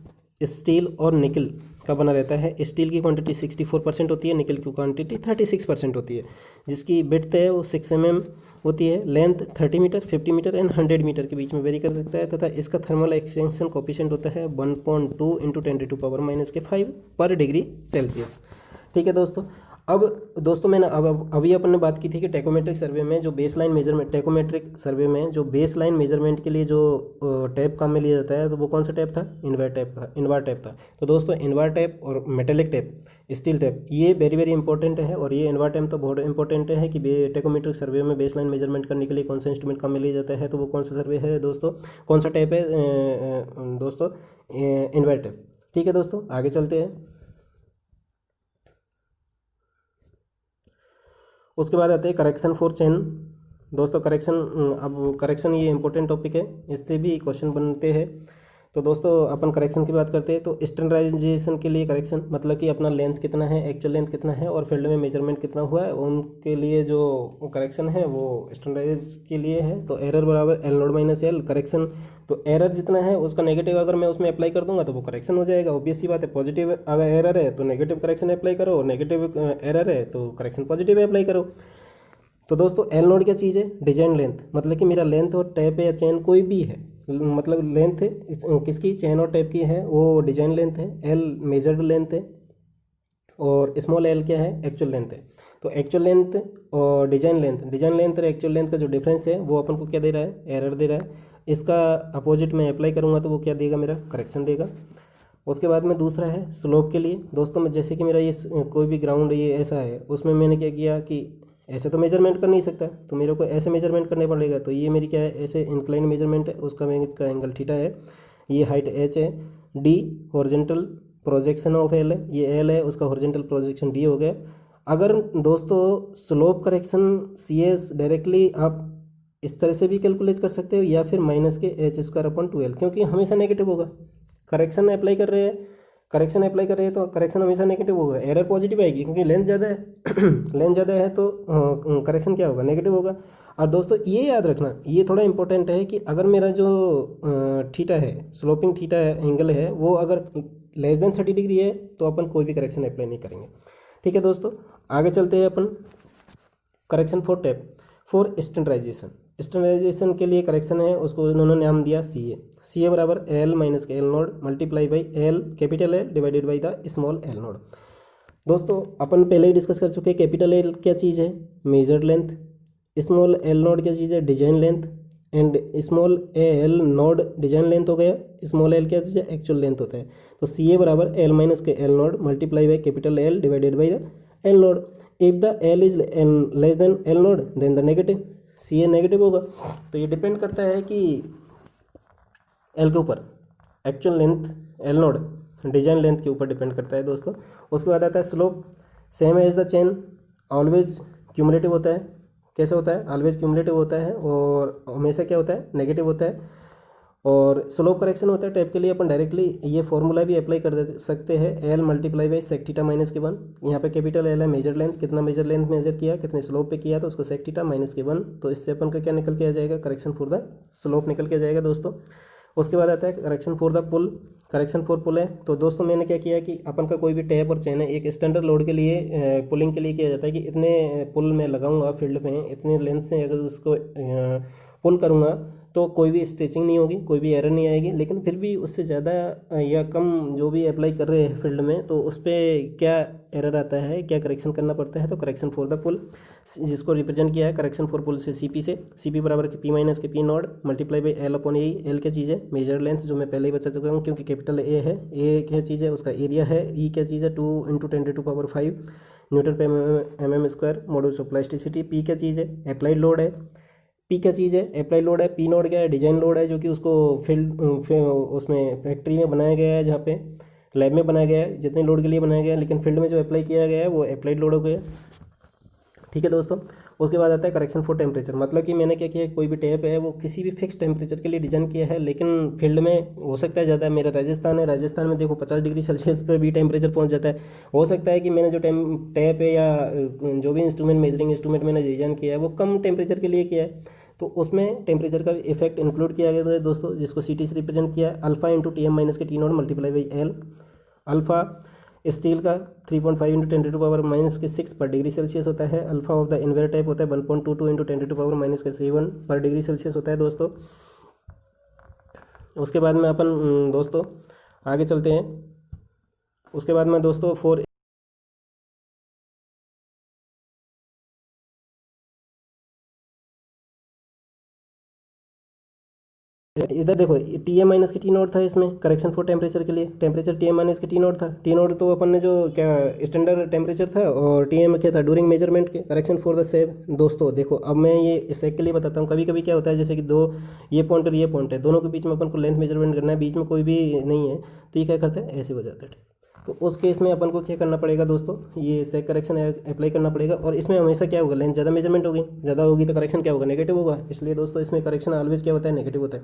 A: steel और निकल का बना रहता है। स्टील की क्वांटिटी 64% होती है, निकल की क्वांटिटी 36% होती है। जिसकी विड्थ है वो 6 mm होती है। Length 30 metre, 50 metre and 100 metre के बीच में वेरी कर सकता है। तथा इसका थर्मल एक्सपेंशन कोफिशिएंट होता है 1.2 × 10⁻⁵ पर डिग्री सेल्सियस। ठीक है दोस्तों, अब दोस्तों मैंने अब अभी अपन ने बात की थी कि टेकोमेट्रिक सर्वे में जो बेसलाइन मेजरमेंट, टेकोमेट्रिक सर्वे में जो बेसलाइन मेजरमेंट के लिए जो टैप काम में लिया जाता है, तो वो कौन सा टैप था? इनवार टैप था। तो दोस्तों इनवार टैप और मेटेलिक टैप, स्टील टैप, ये वेरी वेरी इंपॉर्टेंट है। और ये इनवार टैप तो बहुत इंपॉर्टेंट है कि टेकोमेट्रिक सर्वे में बेसलाइन मेजरमेंट करने के लिए कौन सा इंस्ट्रूमेंट काम में लिया जाता है, तो वो कौन सा सर्वे है दोस्तों, कौन सा टैप है दोस्तों? Invar tap. ठीक है दोस्तों, आगे चलते हैं। उसके बाद आते हैं करेक्शन फॉर चेन। दोस्तों करेक्शन, अब करेक्शन ये इंपॉर्टेंट टॉपिक है, इससे भी क्वेश्चन बनते हैं। तो दोस्तों अपन करेक्शन की बात करते हैं। तो स्टैंडर्डाइजेशन के लिए करेक्शन मतलब कि अपना लेंथ कितना है, एक्चुअल लेंथ कितना है और फील्ड में मेजरमेंट कितना हुआ है, उनके लिए जो करेक्शन है वो स्टैंडर्डाइज के लिए है। तो एरर बराबर L node minus L correction. तो एरर जितना है उसका नेगेटिव अगर मैं उसमें अप्लाई कर दूंगा तो वो करेक्शन हो जाएगा। ऑब्वियस सी बात है, पॉजिटिव अगर एरर है तो नेगेटिव करेक्शन अप्लाई करो, नेगेटिव एरर है तो करेक्शन पॉजिटिव अप्लाई करो। तो दोस्तों एल नोड क्या चीज़ है? डिजाइन लेंथ, मतलब कि मेरा लेंथ और टैप या चेन कोई भी है, मतलब लेंथ किसकी, चेन और टैप की है, वो डिजाइन लेंथ है। एल मेजर्ड लेंथ है और स्मॉल एल क्या है? एक्चुअल लेंथ है। तो एक्चुअल लेंथ और डिजाइन लेंथ और एक्चुअल लेंथ का जो डिफरेंस है वो अपन को क्या दे रहा है? एरर दे रहा है। इसका अपोजिट में अप्लाई करूँगा तो वो क्या देगा? मेरा करेक्शन देगा। उसके बाद में दूसरा है स्लोप के लिए। दोस्तों मैं जैसे कि मेरा ये कोई भी ग्राउंड ये ऐसा है, उसमें मैंने क्या किया कि ऐसे तो मेजरमेंट कर नहीं सकता, तो मेरे को ऐसे मेजरमेंट करने पड़ेगा। तो ये मेरी क्या है? ऐसे इंक्लाइन मेजरमेंट है, उसका का एंगल थीटा है, ये हाइट एच है, D horizontal projection of L है, ये एल है, उसका हॉरिजेंटल प्रोजेक्शन डी हो गया। अगर दोस्तों slope correction C S directly आप इस तरह से भी कैलकुलेट कर सकते हो या फिर माइनस के एच स्क्वायर अपॉन 2l, क्योंकि हमेशा नेगेटिव होगा। करेक्शन अप्लाई कर रहे हैं, तो करेक्शन हमेशा नेगेटिव होगा, एरर पॉजिटिव आएगी क्योंकि लेंथ ज़्यादा है लेंथ ज़्यादा है तो करेक्शन क्या होगा? नेगेटिव होगा। और दोस्तों ये याद रखना, ये थोड़ा इंपॉर्टेंट है कि अगर मेरा जो थीटा है, स्लोपिंग थीटा एंगल है, वो अगर लेस देन 30 डिग्री है तो अपन कोई भी करेक्शन अप्लाई नहीं करेंगे। ठीक है दोस्तों, आगे चलते हैं अपन। Correction for tape for standardization के लिए करेक्शन है, उसको उन्होंने नाम दिया सी ए बराबर एल माइनस के L naught multiply by L capital L divided by the small L node. दोस्तों अपन पहले ही डिस्कस कर चुके हैं, कैपिटल एल क्या चीज़ है? Measured length. Small L node क्या चीज़ है? Design length. And small L node design length हो गया, स्मॉल एल क्या चीज़ है? एक्चुअल लेंथ होता है। तो सी ए बराबर एल माइनस के L naught multiply by capital L divided by the L naught. If the L is less than L naught then the negative, C A negative होगा। तो ये डिपेंड करता है कि एल के ऊपर, actual length L node design length के ऊपर डिपेंड करता है दोस्तों। उसके बाद आता है slope, same as the chain, always cumulative होता है। कैसे होता है? ऑलवेज क्यूमुलेटिव होता है और हमेशा क्या होता है? नेगेटिव होता है। और स्लोप करेक्शन होता है टैप के लिए, अपन डायरेक्टली ये फॉर्मूला भी अप्लाई कर सकते हैं, L multiply by sec theta minus के 1। यहाँ पे कैपिटल एल है मेजर लेंथ, कितना मेजर लेंथ मेजर किया, कितने स्लोप पे किया, तो उसको सेक थीटा माइनस के 1। तो इससे अपन का क्या निकल के आ जाएगा? करेक्शन फॉर द स्लोप निकल के आ जाएगा दोस्तों। उसके बाद आता है correction for the pull. Correction for pull है, तो दोस्तों मैंने क्या किया कि अपन का कोई भी टैप और चेन है, एक स्टैंडर्ड लोड के लिए पुलिंग के लिए किया जाता है कि इतने पुल मैं लगाऊंगा फील्ड में, इतने लेंथ से अगर उसको पुल करूँगा तो कोई भी स्ट्रेचिंग नहीं होगी, कोई भी एरर नहीं आएगी। लेकिन फिर भी उससे ज़्यादा या कम जो भी अप्लाई कर रहे हैं फील्ड में, तो उस पर क्या एरर आता है, क्या करेक्शन करना पड़ता है? तो करेक्शन फॉर द पुल, जिसको रिप्रेजेंट किया है करेक्शन फॉर पुल से सी पी बराबर के पी माइनस के P not multiply by L upon A. L क्या चीज़ है? मेजर लेंथ, जो मैं पहले ही बता चुका हूँ, क्योंकि कैपिटल ए है। ए क्या चीज़ है? उसका एरिया है। ई क्या चीज़ है? 2 × 10⁵ न्यूटन पे M M square modulus of plasticity. P क्या चीज़ है? अप्लाइड लोड है। पी क्या चीज़ है? अप्लाई लोड है। पी नोड क्या है? डिजाइन लोड है, जो कि उसको फील्ड उसमें फैक्ट्री में बनाया गया है, जहाँ पे लैब में बनाया गया है, जितने लोड के लिए बनाया गया है, लेकिन फील्ड में जो अप्लाई किया गया है वो अप्लाइड लोड हो गया। ठीक है दोस्तों, उसके बाद आता है करेक्शन फॉर टेम्परेचर, मतलब कि मैंने क्या किया, कोई भी टैप है वो किसी भी फिक्स टेम्परेचर के लिए डिजाइन किया है, लेकिन फील्ड में हो सकता है ज़्यादा, मेरा राजस्थान है, राजस्थान में देखो 50 डिग्री सेल्सियस पर भी टेम्परेचर पहुंच जाता है। हो सकता है कि मैंने जो टैप है या जो भी इंस्ट्रूमेंट, मेजरिंग इंस्ट्रूमेंट मैंने डिजाइन किया है वो कम टेम्परेचर के लिए किया है, तो उसमें टेम्परेचर का इफेक्ट इंक्लूड किया गया है दोस्तों, जिसको सी टी से रिप्रेजेंट किया है, alpha into T M minus के T naught multiply by L. Alpha steel का 3.5 इंटू 10⁻⁻6 पर डिग्री सेल्सियस होता है। Alpha of the invar type होता है 1.22 इंटू 10⁻⁻7 पर डिग्री सेल्सियस होता है दोस्तों। उसके बाद में अपन दोस्तों आगे चलते हैं। उसके बाद में दोस्तों इधर देखो टी एम माइनस के टी नोट था इसमें करेक्शन फॉर टेम्परेचर के लिए, टेम्परेचर टी एम माइनस के टी नोट था, टी नोट तो अपन ने जो क्या स्टैंडर्ड टेम्परेचर था, और टी एम क्या था ड्यूरिंग मेजरमेंट के करेक्शन फॉर द सेब। दोस्तों देखो अब मैं ये सेक के लिए बताता हूँ। कभी कभी क्या होता है जैसे कि दो ये पॉइंट और ये पॉइंट है, दोनों के बीच में अपन को लेंथ मेजरमेंट करना है, बीच में कोई भी नहीं है, तो ये क्या करता है ऐसे हो जाता है। तो उस केस में अपन को क्या करना पड़ेगा दोस्तों, ये सेक करेक्शन अप्लाई करना पड़ेगा। और इसमें हमेशा क्या होगा, लेंथ ज़्यादा मेजरमेंट होगी, ज़्यादा होगी तो करेक्शन क्या होगा, नेगेटिव होगा। इसलिए दोस्तों इसमें करेक्शन ऑलवेज क्या होता है, नेगेटिव होता है।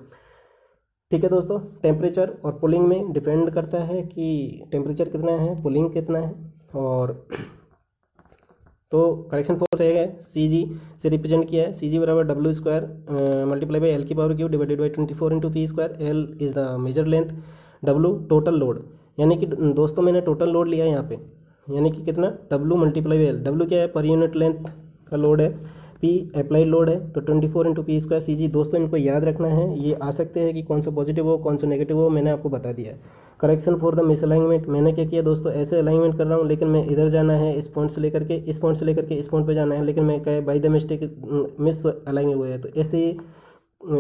A: ठीक है दोस्तों, टेम्परेचर और पुलिंग में डिपेंड करता है कि टेम्परेचर कितना है, पुलिंग कितना है। और तो करेक्शन फोर्स है सी जी से रिप्रेजेंट किया है, सी जी बराबर W square multiply by L की power cube divided by 24 into P square. L is the measure length, W total load, यानी कि दोस्तों मैंने टोटल लोड लिया है यहाँ पे, यानी कि कितना W multiply by L. W क्या है, पर यूनिट लेंथ का लोड है, पी अप्लाइड लोड है, तो 24 इंटू पी स्क्वायर सी जी। दोस्तों इनको याद रखना है, ये आ सकते हैं कि कौन सा पॉजिटिव हो कौन सा नेगेटिव हो, मैंने आपको बता दिया है। Correction for the miss alignment, मैंने क्या किया दोस्तों, ऐसे अलाइनमेंट कर रहा हूँ, लेकिन मैं इधर जाना है, इस पॉइंट से लेकर के इस पॉइंट से लेकर के इस पॉइंट पे जाना है, लेकिन मैं क्या by the mistake miss align हुआ है। तो ऐसे ही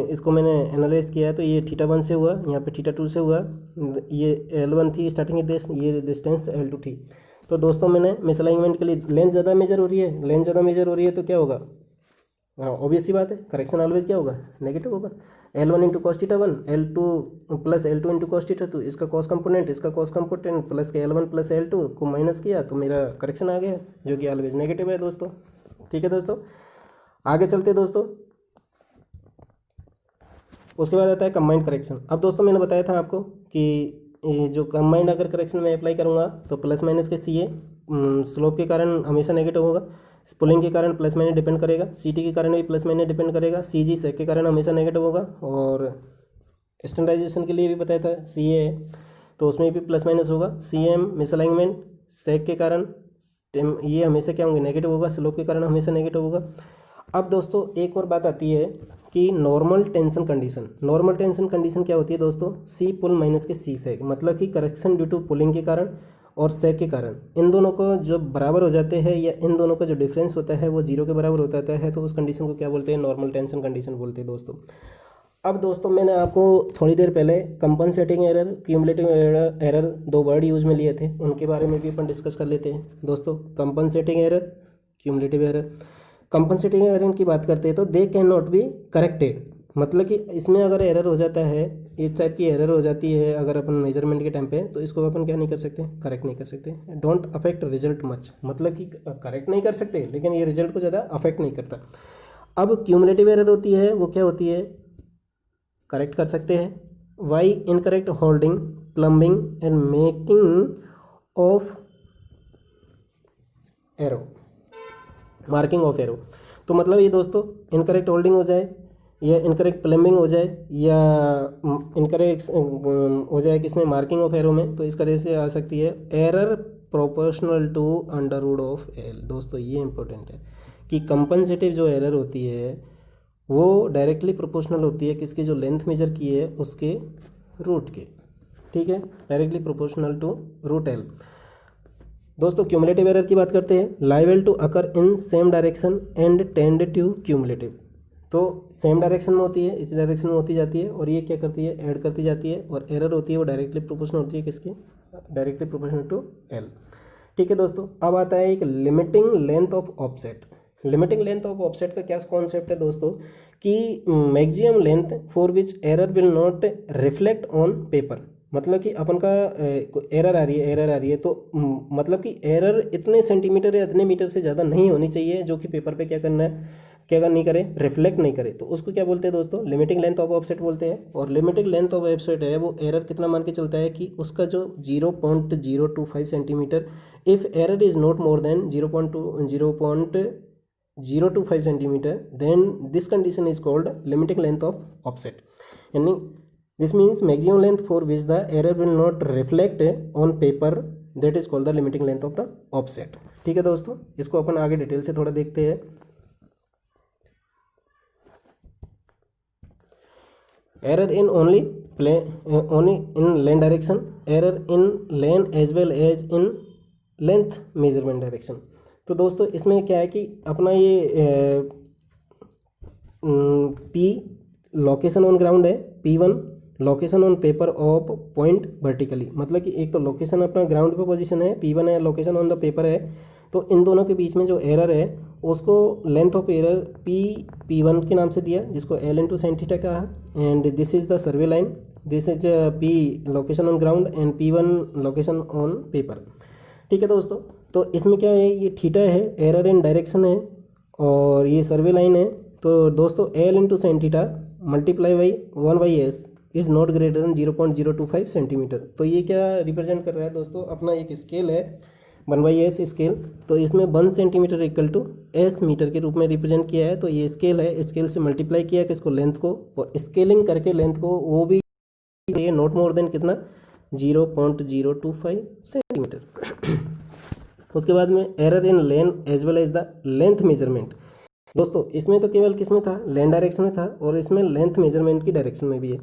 A: इसको मैंने एनालाइज किया है, तो ये थीटा 1 से हुआ, यहाँ पे थीटा 2 से हुआ, ये L1 थी स्टार्टिंग ये डिस्टेंस L2 थी। तो दोस्तों मैंने मिस अलाइनमेंट के लिए लेंथ ज़्यादा मेजर हो रही है, लेंथ ज़्यादा मेजर हो रही है तो क्या होगा, हाँ ऑब्वियस सी बात है, करेक्शन ऑलवेज क्या होगा, नेगेटिव होगा। L1 into cos theta 1, L2 plus L2 into cos theta 2, इसका कॉस कंपोनेंट इसका कॉस कंपोनेंट प्लस के L1 प्लस L2 को माइनस किया तो मेरा करेक्शन आ गया, जो कि ऑलवेज नेगेटिव है दोस्तों। ठीक है दोस्तों, आगे चलते हैं दोस्तों। उसके बाद आता है कंबाइंड करेक्शन। अब दोस्तों मैंने बताया था आपको कि ये जो कंबाइंड अगर करेक्शन में अप्लाई करूँगा तो प्लस माइनस के सी ए स्लोप के कारण हमेशा नेगेटिव होगा, पुलिंग के कारण प्लस माइनस डिपेंड करेगा, सी टी के कारण भी प्लस माइनस डिपेंड करेगा, सी जी सेक के कारण हमेशा नेगेटिव होगा। और स्टैंडर्डाइजेशन के लिए भी बताया था सी ए तो उसमें भी प्लस माइनस होगा। सी एम मिसअलाइनमेंट सेक के कारण ये हमेशा क्या होंगे, नेगेटिव होगा, स्लोप के कारण हमेशा नेगेटिव होगा। अब दोस्तों एक और बात आती है कि normal tension condition. Normal tension condition क्या होती है दोस्तों, सी पुल माइनस के सी सेक, मतलब कि करेक्शन ड्यू टू पुलिंग के कारण और सेक के कारण, इन दोनों को जो बराबर हो जाते हैं या इन दोनों का जो डिफरेंस होता है वो जीरो के बराबर हो जाता है, तो उस कंडीशन को क्या बोलते हैं, नॉर्मल टेंशन कंडीशन बोलते हैं दोस्तों। अब दोस्तों मैंने आपको थोड़ी देर पहले कंपनसेटिंग एरर, क्यूमुलेटिव एरर दो वर्ड यूज में लिए थे, उनके बारे में भी अपन डिस्कस कर लेते हैं दोस्तों। Compensating error, cumulative error. Compensating error की बात करते हैं तो they can not be corrected, मतलब कि इसमें अगर एरर हो जाता है, इस टाइप की एरर हो जाती है अगर अपन मेजरमेंट के टाइम पे, तो इसको अपन क्या नहीं कर सकते, करेक्ट नहीं कर सकते। डोंट अफेक्ट रिजल्ट मच, मतलब कि करेक्ट नहीं कर सकते लेकिन ये रिजल्ट को ज़्यादा अफेक्ट नहीं करता। अब क्यूमुलेटिव एरर होती है, वो क्या होती है, करेक्ट कर सकते हैं। Why incorrect holding plumbing and making of arrow, marking of arrow. तो मतलब ये दोस्तों इनकरेक्ट होल्डिंग हो जाए या इनकरेक्ट प्लम्बिंग हो जाए या इनकरेक्ट हो जाए किसमें, मार्किंग ऑफ एरो में, तो इस तरह से आ सकती है error proportional to under root of L. दोस्तों ये इंपॉर्टेंट है कि कंपनसेटिव जो एरर होती है वो डायरेक्टली प्रोपोर्शनल होती है किसकी, जो लेंथ मेजर की है उसके रूट के। ठीक है, directly proportional to root L. दोस्तों क्यूमुलेटिव एरर की बात करते हैं, liable to occur in same direction and tend to cumulative. तो सेम डायरेक्शन में होती है, इसी डायरेक्शन में होती जाती है और ये क्या करती है, ऐड करती जाती है, और एरर होती है वो डायरेक्टली प्रोपोर्शनल होती है किसकी, डायरेक्टली प्रोपोर्शनल टू एल। ठीक है दोस्तों, अब आता है एक limiting length of offset. Limiting length of offset का क्या कॉन्सेप्ट है दोस्तों, कि maximum length for which error will not reflect on paper, मतलब कि अपन का एरर आ रही है तो मतलब कि एरर इतने सेंटीमीटर या इतने मीटर से ज़्यादा नहीं होनी चाहिए जो कि पेपर पे क्या करना है, क्या नहीं करे, रिफ्लेक्ट नहीं करे, तो उसको क्या बोलते हैं दोस्तों, लिमिटिंग लेंथ ऑफ ऑफसेट बोलते हैं। और लिमिटिंग लेंथ ऑफ ऑफसेट है वो एरर कितना मान के चलता है कि उसका जो 0.025 centimetre, if error is not more than 0.025 centimetre, then this condition is called limiting length of offset. यानी this means maximum length for which the error will not reflect on paper, that is called the limiting length of the offset. ठीक है दोस्तों, इसको अपन आगे डिटेल से थोड़ा देखते हैं। Error in only in line direction, error in line as well as in length measurement direction. तो दोस्तों इसमें क्या है कि अपना ये पी लोकेशन ऑन ग्राउंड है P1, location on paper of point vertically, मतलब कि एक तो लोकेशन अपना ग्राउंड पे पोजीशन है P1 है, लोकेशन ऑन द पेपर है, तो इन दोनों के बीच में जो एरर है उसको लेंथ ऑफ एरर P1 के नाम से दिया, जिसको L इंटू साइन थीटा कहा, and this is the survey line, this is P location on ground and P1 location on paper. ठीक है दोस्तों, तो इसमें क्या है, ये थीटा है, एरर इन डायरेक्शन है, और ये सर्वे लाइन है। तो दोस्तों L into sine theta multiply by 1/s is not greater then 0.025 centimetre. तो ये क्या रिप्रेजेंट कर रहा है दोस्तों, अपना एक स्केल है 1/s स्केल, तो इसमें 1 centimetre equal to s metre के रूप में रिप्रेजेंट किया है। तो ये स्केल है, स्केल से मल्टीप्लाई किया किसको, लेंथ को, और स्केलिंग करके लेंथ को, वो भी ये नॉट मोर देन कितना 0.025 सेंटीमीटर। उसके बाद में error in line as well as the length measurement. दोस्तों इसमें तो केवल किस में था, लेंथ डायरेक्शन में था, और इसमें लेंथ मेजरमेंट की डायरेक्शन में भी है।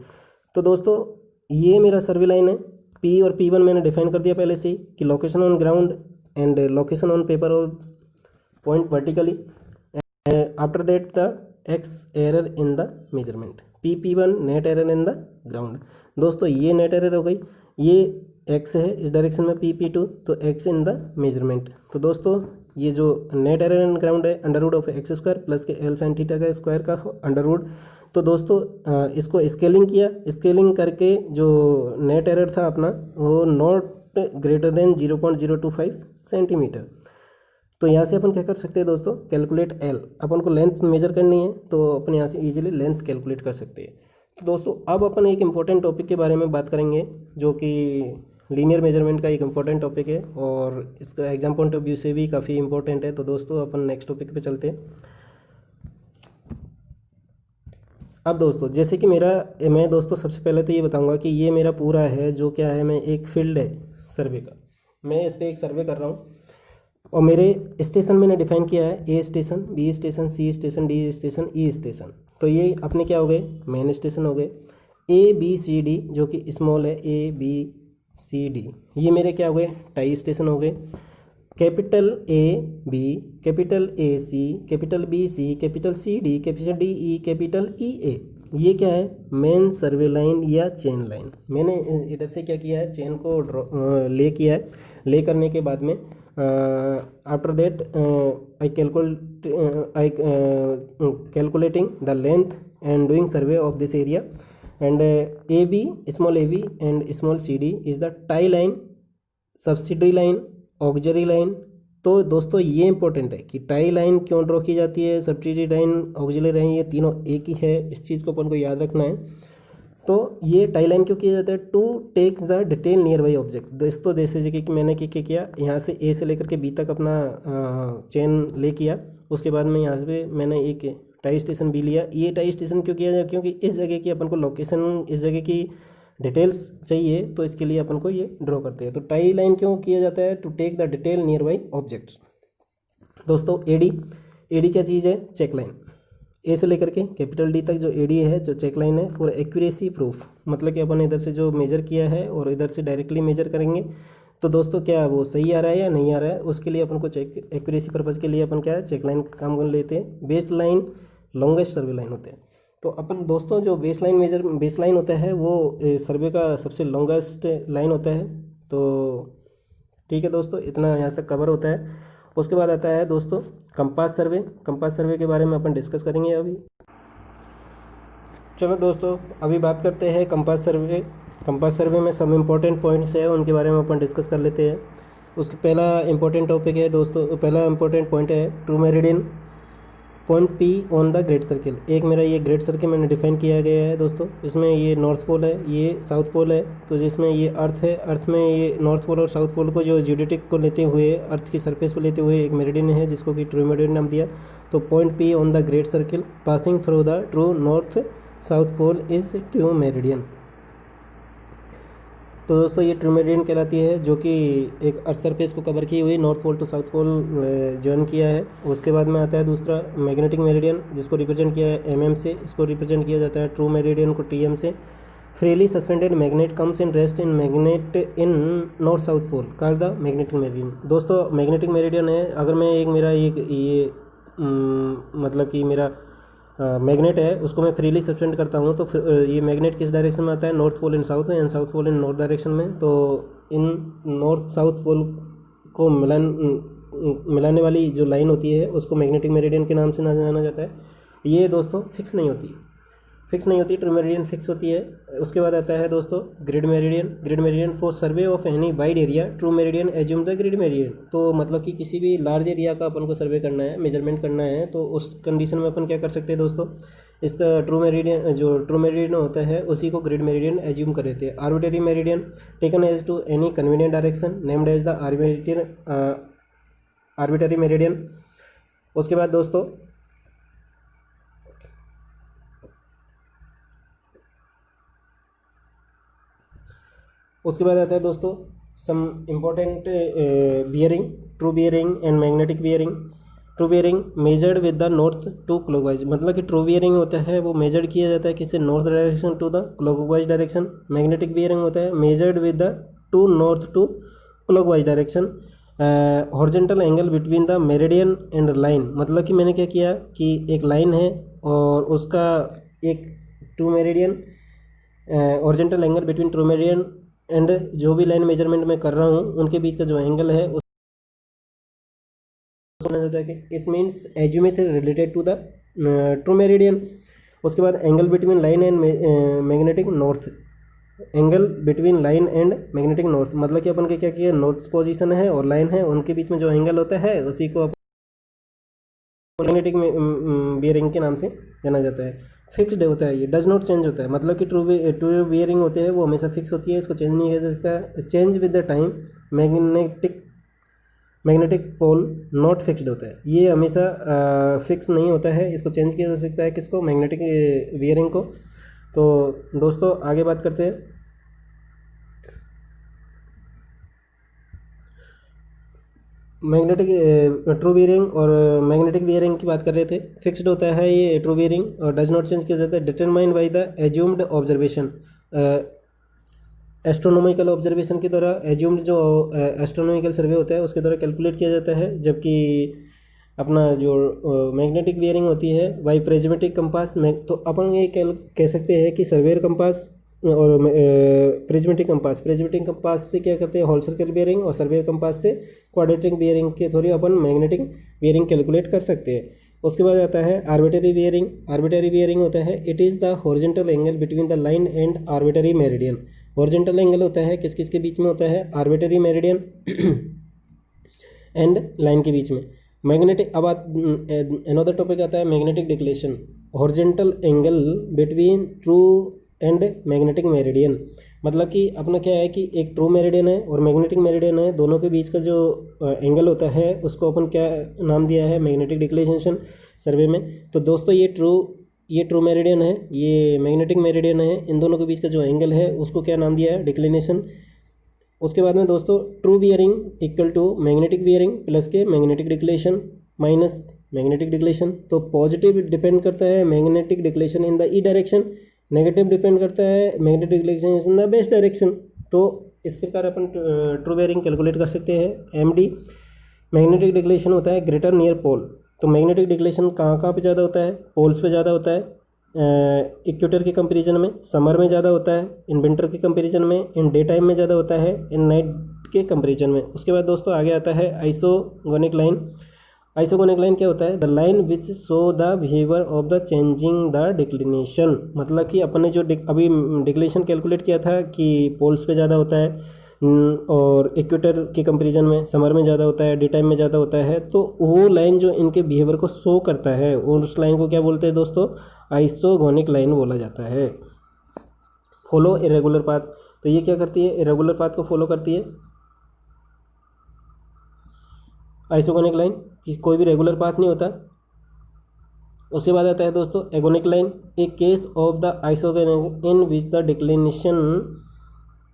A: तो दोस्तों ये मेरा सर्वे लाइन है, P और P1 मैंने डिफाइन कर दिया पहले से ही कि location on ground and location on paper और point vertically, after that the X error in the measurement, P1 net error in the ground. दोस्तों ये नेट एरर हो गई, ये एक्स है इस डायरेक्शन में P2, तो एक्स इन द मेजरमेंट। तो दोस्तों ये जो नेट एरर इन ग्राउंड है under root of X square plus के L साइन थीटा का स्क्वायर का अंडर रूट। तो दोस्तों इसको स्केलिंग किया, स्केलिंग करके जो नेट एरर था अपना वो नॉट ग्रेटर देन 0.025 सेंटीमीटर। तो यहाँ से अपन क्या कर सकते हैं दोस्तों, कैलकुलेट L, अपन को लेंथ मेजर करनी है तो अपन यहाँ से इजीली लेंथ कैलकुलेट कर सकते हैं। तो दोस्तों अब अपन एक इम्पॉर्टेंट टॉपिक के बारे में बात करेंगे, जो कि लीनियर मेजरमेंट का एक इम्पॉर्टेंट टॉपिक है, और इसका एग्जाम पॉइंट ऑफ व्यू से भी काफ़ी इंपॉर्टेंट है। तो दोस्तों अपन नेक्स्ट टॉपिक पे चलते हैं। अब दोस्तों जैसे कि मैं दोस्तों सबसे पहले तो ये बताऊंगा कि ये मेरा पूरा है जो क्या है, मैं एक फील्ड है सर्वे का, मैं इस पर एक सर्वे कर रहा हूँ, और मेरे स्टेशन मैंने डिफाइन किया है A station, B station, C station, D station, E station. तो ये अपने क्या हो गए, मेन स्टेशन हो गए। ABCD जो कि स्मॉल है, ABCD ये मेरे क्या हो गए, टाई स्टेशन हो गए। Capital AB, capital AC, capital BC, capital CD, capital DE, capital EA, ये क्या है, मेन सर्वे लाइन या चेन लाइन। मैंने इधर से क्या किया है, चेन को ले किया है, ले करने के बाद में after that I calculating the length and doing survey of this area, and AB, small AB and small CD is the tie line, subsidiary line, auxiliary line. तो दोस्तों ये इंपॉर्टेंट है कि टाई लाइन क्यों ड्रॉ की जाती है, सब्सिडरी लाइन, ऑक्सिलरी लाइन, ये तीनों एक ही है, इस चीज़ को अपन को याद रखना है। तो ये टाई लाइन क्यों किया जाता है, to take the detail nearby object. दोस्तों जैसे कि मैंने क्या किया, यहाँ से A से लेकर के B तक अपना चेन ले किया, उसके बाद में यहाँ से मैंने एक टाई स्टेशन भी लिया। ये टाई स्टेशन क्यों किया जाए, क्योंकि इस जगह की अपन को लोकेशन, इस जगह की डिटेल्स चाहिए, तो इसके लिए अपन को ये ड्रॉ करते हैं। तो टाई लाइन क्यों किया जाता है, to take the detail nearby objects. दोस्तों AD क्या चीज़ है, चेक लाइन, A से लेकर के कैपिटल D तक जो AD है, जो चेक लाइन है फॉर एक्यूरेसी प्रूफ, मतलब कि अपन इधर से जो मेजर किया है और इधर से डायरेक्टली मेजर करेंगे तो दोस्तों क्या वो सही आ रहा है या नहीं आ रहा है, उसके लिए अपन को चेक एक्यूरेसी पर्पज़ के लिए अपन क्या है, चेक लाइन का काम कर लेते हैं। बेस लाइन लॉन्गेस्ट सर्वे लाइन होते हैं। तो अपन दोस्तों जो बेस लाइन होता है वो सर्वे का सबसे लॉन्गेस्ट लाइन होता है। तो ठीक है दोस्तों, इतना यहाँ तक कवर होता है। उसके बाद आता है दोस्तों कंपास सर्वे के बारे में अपन डिस्कस करेंगे अभी। चलो दोस्तों अभी बात करते हैं कंपास सर्वे में सब इम्पोर्टेंट पॉइंट्स है, उनके बारे में अपन डिस्कस कर लेते हैं। उसका पहला इंपॉर्टेंट टॉपिक है दोस्तों, पहला इंपॉर्टेंट पॉइंट है true meridian point P on the great circle. एक मेरा ये ग्रेट सर्किल मैंने डिफाइन किया गया है दोस्तों, इसमें ये नॉर्थ पोल है, ये साउथ पोल है। तो जिसमें ये अर्थ है, अर्थ में ये नॉर्थ पोल और साउथ पोल को जो ज्यूडेटिक को लेते हुए, अर्थ की सरफेस को लेते हुए एक मेरिडियन है जिसको कि ट्रू मेरिडियन नाम दिया। तो point P on the great circle passing through the true north south pole is true meridian. तो दोस्तों ये ट्रू मेरिडियन कहलाती है, जो कि एक अर्थ सरफेस को कवर की हुई north pole to south pole join किया है। उसके बाद में आता है दूसरा मैग्नेटिक मेरिडियन, जिसको रिप्रेजेंट किया है MM से, इसको रिप्रेजेंट किया जाता है ट्रू मेरिडियन को TM से। Freely suspended magnet comes in rest in magnet in north south pole called the magnetic meridian. दोस्तों मैग्नेटिक मेरिडियन है, अगर मैं एक मेरा एक ये मतलब कि मेरा मैग्नेट है उसको मैं फ्रीली सस्पेंड करता हूँ, तो ये मैग्नेट किस डायरेक्शन में आता है, नॉर्थ पोल इन साउथ में, and south pole in north direction में। तो इन नॉर्थ साउथ पोल को मिलाने वाली जो लाइन होती है उसको मैग्नेटिक मेरिडियन के नाम से जाना जाता है। ये दोस्तों फिक्स नहीं होती, ट्रू मेरिडियन फिक्स होती है। उसके बाद आता है दोस्तों grid meridian for survey of any wide area, true meridian assume the grid meridian. तो मतलब कि किसी भी लार्ज एरिया का अपन को सर्वे करना है, मेजरमेंट करना है, तो उस कंडीशन में अपन क्या कर सकते हैं दोस्तों, इसका ट्रू मेरिडियन होता है उसी को ग्रिड मेरिडियन एज्यूम कर लेते हैं। Arbitrary meridian taken as to any convenient direction named as the arbitrary meridian. उसके बाद दोस्तों आता है दोस्तों some important bearing, true bearing and magnetic bearing. True bearing measured with the north to clockwise, मतलब कि ट्रू बियरिंग होता है वो मेजर्ड किया जाता है किससे, north direction to the clockwise direction. Magnetic bearing होता है measured with the to north to clockwise direction. Horizontal angle between the meridian and line, मतलब कि मैंने क्या किया कि एक लाइन है और उसका एक true meridian, horizontal angle between true meridian and जो भी लाइन मेजरमेंट मैं कर रहा हूँ उनके बीच का जो एंगल है उस जाता है कि it means azimuth related to the true meridian. उसके बाद angle between line and magnetic north, angle between line and magnetic north, मतलब कि अपन के क्या किया, नॉर्थ पोजीशन है और लाइन है, उनके बीच में जो एंगल होता है उसी को मैग्नेटिक बियरिंग के नाम से जाना जाता है। फिक्स्ड होता है, ये डज नॉट चेंज होता है, मतलब कि ट्रू बियरिंग होते हैं वो हमेशा फिक्स होती है, इसको चेंज नहीं किया जा सकता। Change with the time magnetic pole not fixed होता है, ये हमेशा फिक्स नहीं होता है, इसको चेंज किया जा सकता है किसको, मैग्नेटिक बियरिंग को। तो दोस्तों आगे बात करते हैं। मैग्नेटिक ट्रू बियरिंग और मैग्नेटिक बियरिंग की बात कर रहे थे। फिक्स्ड होता है ये ट्रू बियरिंग और डज नॉट चेंज किया जाता है। Determined by the assumed observation, astronomical observation के द्वारा, एज्यूम्ड जो एस्ट्रोनॉमिकल सर्वे होता है उसके द्वारा कैलकुलेट किया जाता है। जबकि अपना जो मैग्नेटिक बियरिंग होती है बाई प्रिज्मेटिक कंपास में, तो अपन ये कह सकते हैं कि सर्वेयर कंपास और प्रिज्मेटिक कंपास से क्या करते हैं, होल सर्कल बियरिंग, और सर्वेयर कंपास से क्वाड्रेटिक बियरिंग के थ्रू अपन मैग्नेटिक बियरिंग कैलकुलेट कर सकते हैं। उसके बाद आता है आर्बिटरी बियरिंग होता है it is the horizontal angle between the line and arbitrary meridian. Horizontal angle होता है किस के बीच में होता है, आर्बिटरी मेरिडियन एंड लाइन के बीच में। मैग्नेटिक, अब अनदर टॉपिक आता है magnetic declaration, horizontal angle between true and magnetic meridian, मतलब कि अपना क्या है कि एक ट्रू मेरिडियन है और मैग्नेटिक मेरिडियन है, दोनों के बीच का जो एंगल होता है उसको अपन क्या नाम दिया है, मैग्नेटिक डिक्लेशन सर्वे में। तो दोस्तों ये ट्रू मेरिडियन है, ये मैग्नेटिक मेरिडियन है, इन दोनों के बीच का जो एंगल है उसको क्या नाम दिया है, डिक्लिनेशन। उसके बाद में दोस्तों true bearing equal to magnetic bearing plus के magnetic declination minus magnetic declination. तो पॉजिटिव डिपेंड करता है magnetic declination in the E direction, negative depend करता है magnetic declination in the west direction. तो इस प्रकार अपन ट्रू बियरिंग कैलकुलेट कर सकते हैं। एम डी मैग्नेटिक डिक्लेशन होता है ग्रेटर नियर पोल, तो मैग्नेटिक डिक्लेशन कहाँ पे ज़्यादा होता है, पोल्स पे ज़्यादा होता है, इक्वेटर के कंपैरिजन में, समर में ज़्यादा होता है, इन विंटर के कंपैरिजन में, इन डे टाइम में ज़्यादा होता है, इन नाइट के कंपैरिजन में। उसके बाद दोस्तों आगे आता है आइसोगोनिक लाइन। आइसोगोनिक लाइन क्या होता है, the line which show the behaviour of the changing the declination, मतलब कि अपन ने जो अभी डिक्लिनेशन कैलकुलेट किया था कि पोल्स पे ज़्यादा होता है और इक्वेटर के कंपैरिजन में समर में ज़्यादा होता है, डे टाइम में ज़्यादा होता है, तो वो लाइन जो इनके बिहेवियर को शो करता है उस लाइन को क्या बोलते हैं दोस्तों, आइसोगोनिक लाइन बोला जाता है। फॉलो इरेगुलर पाथ, तो ये क्या करती है, इरेगुलर पाथ को फॉलो करती है आइसोगोनिक लाइन, कोई भी रेगुलर पाथ नहीं होता। उसके बाद आता है दोस्तों agonic line, a case of the isogonic in which the declination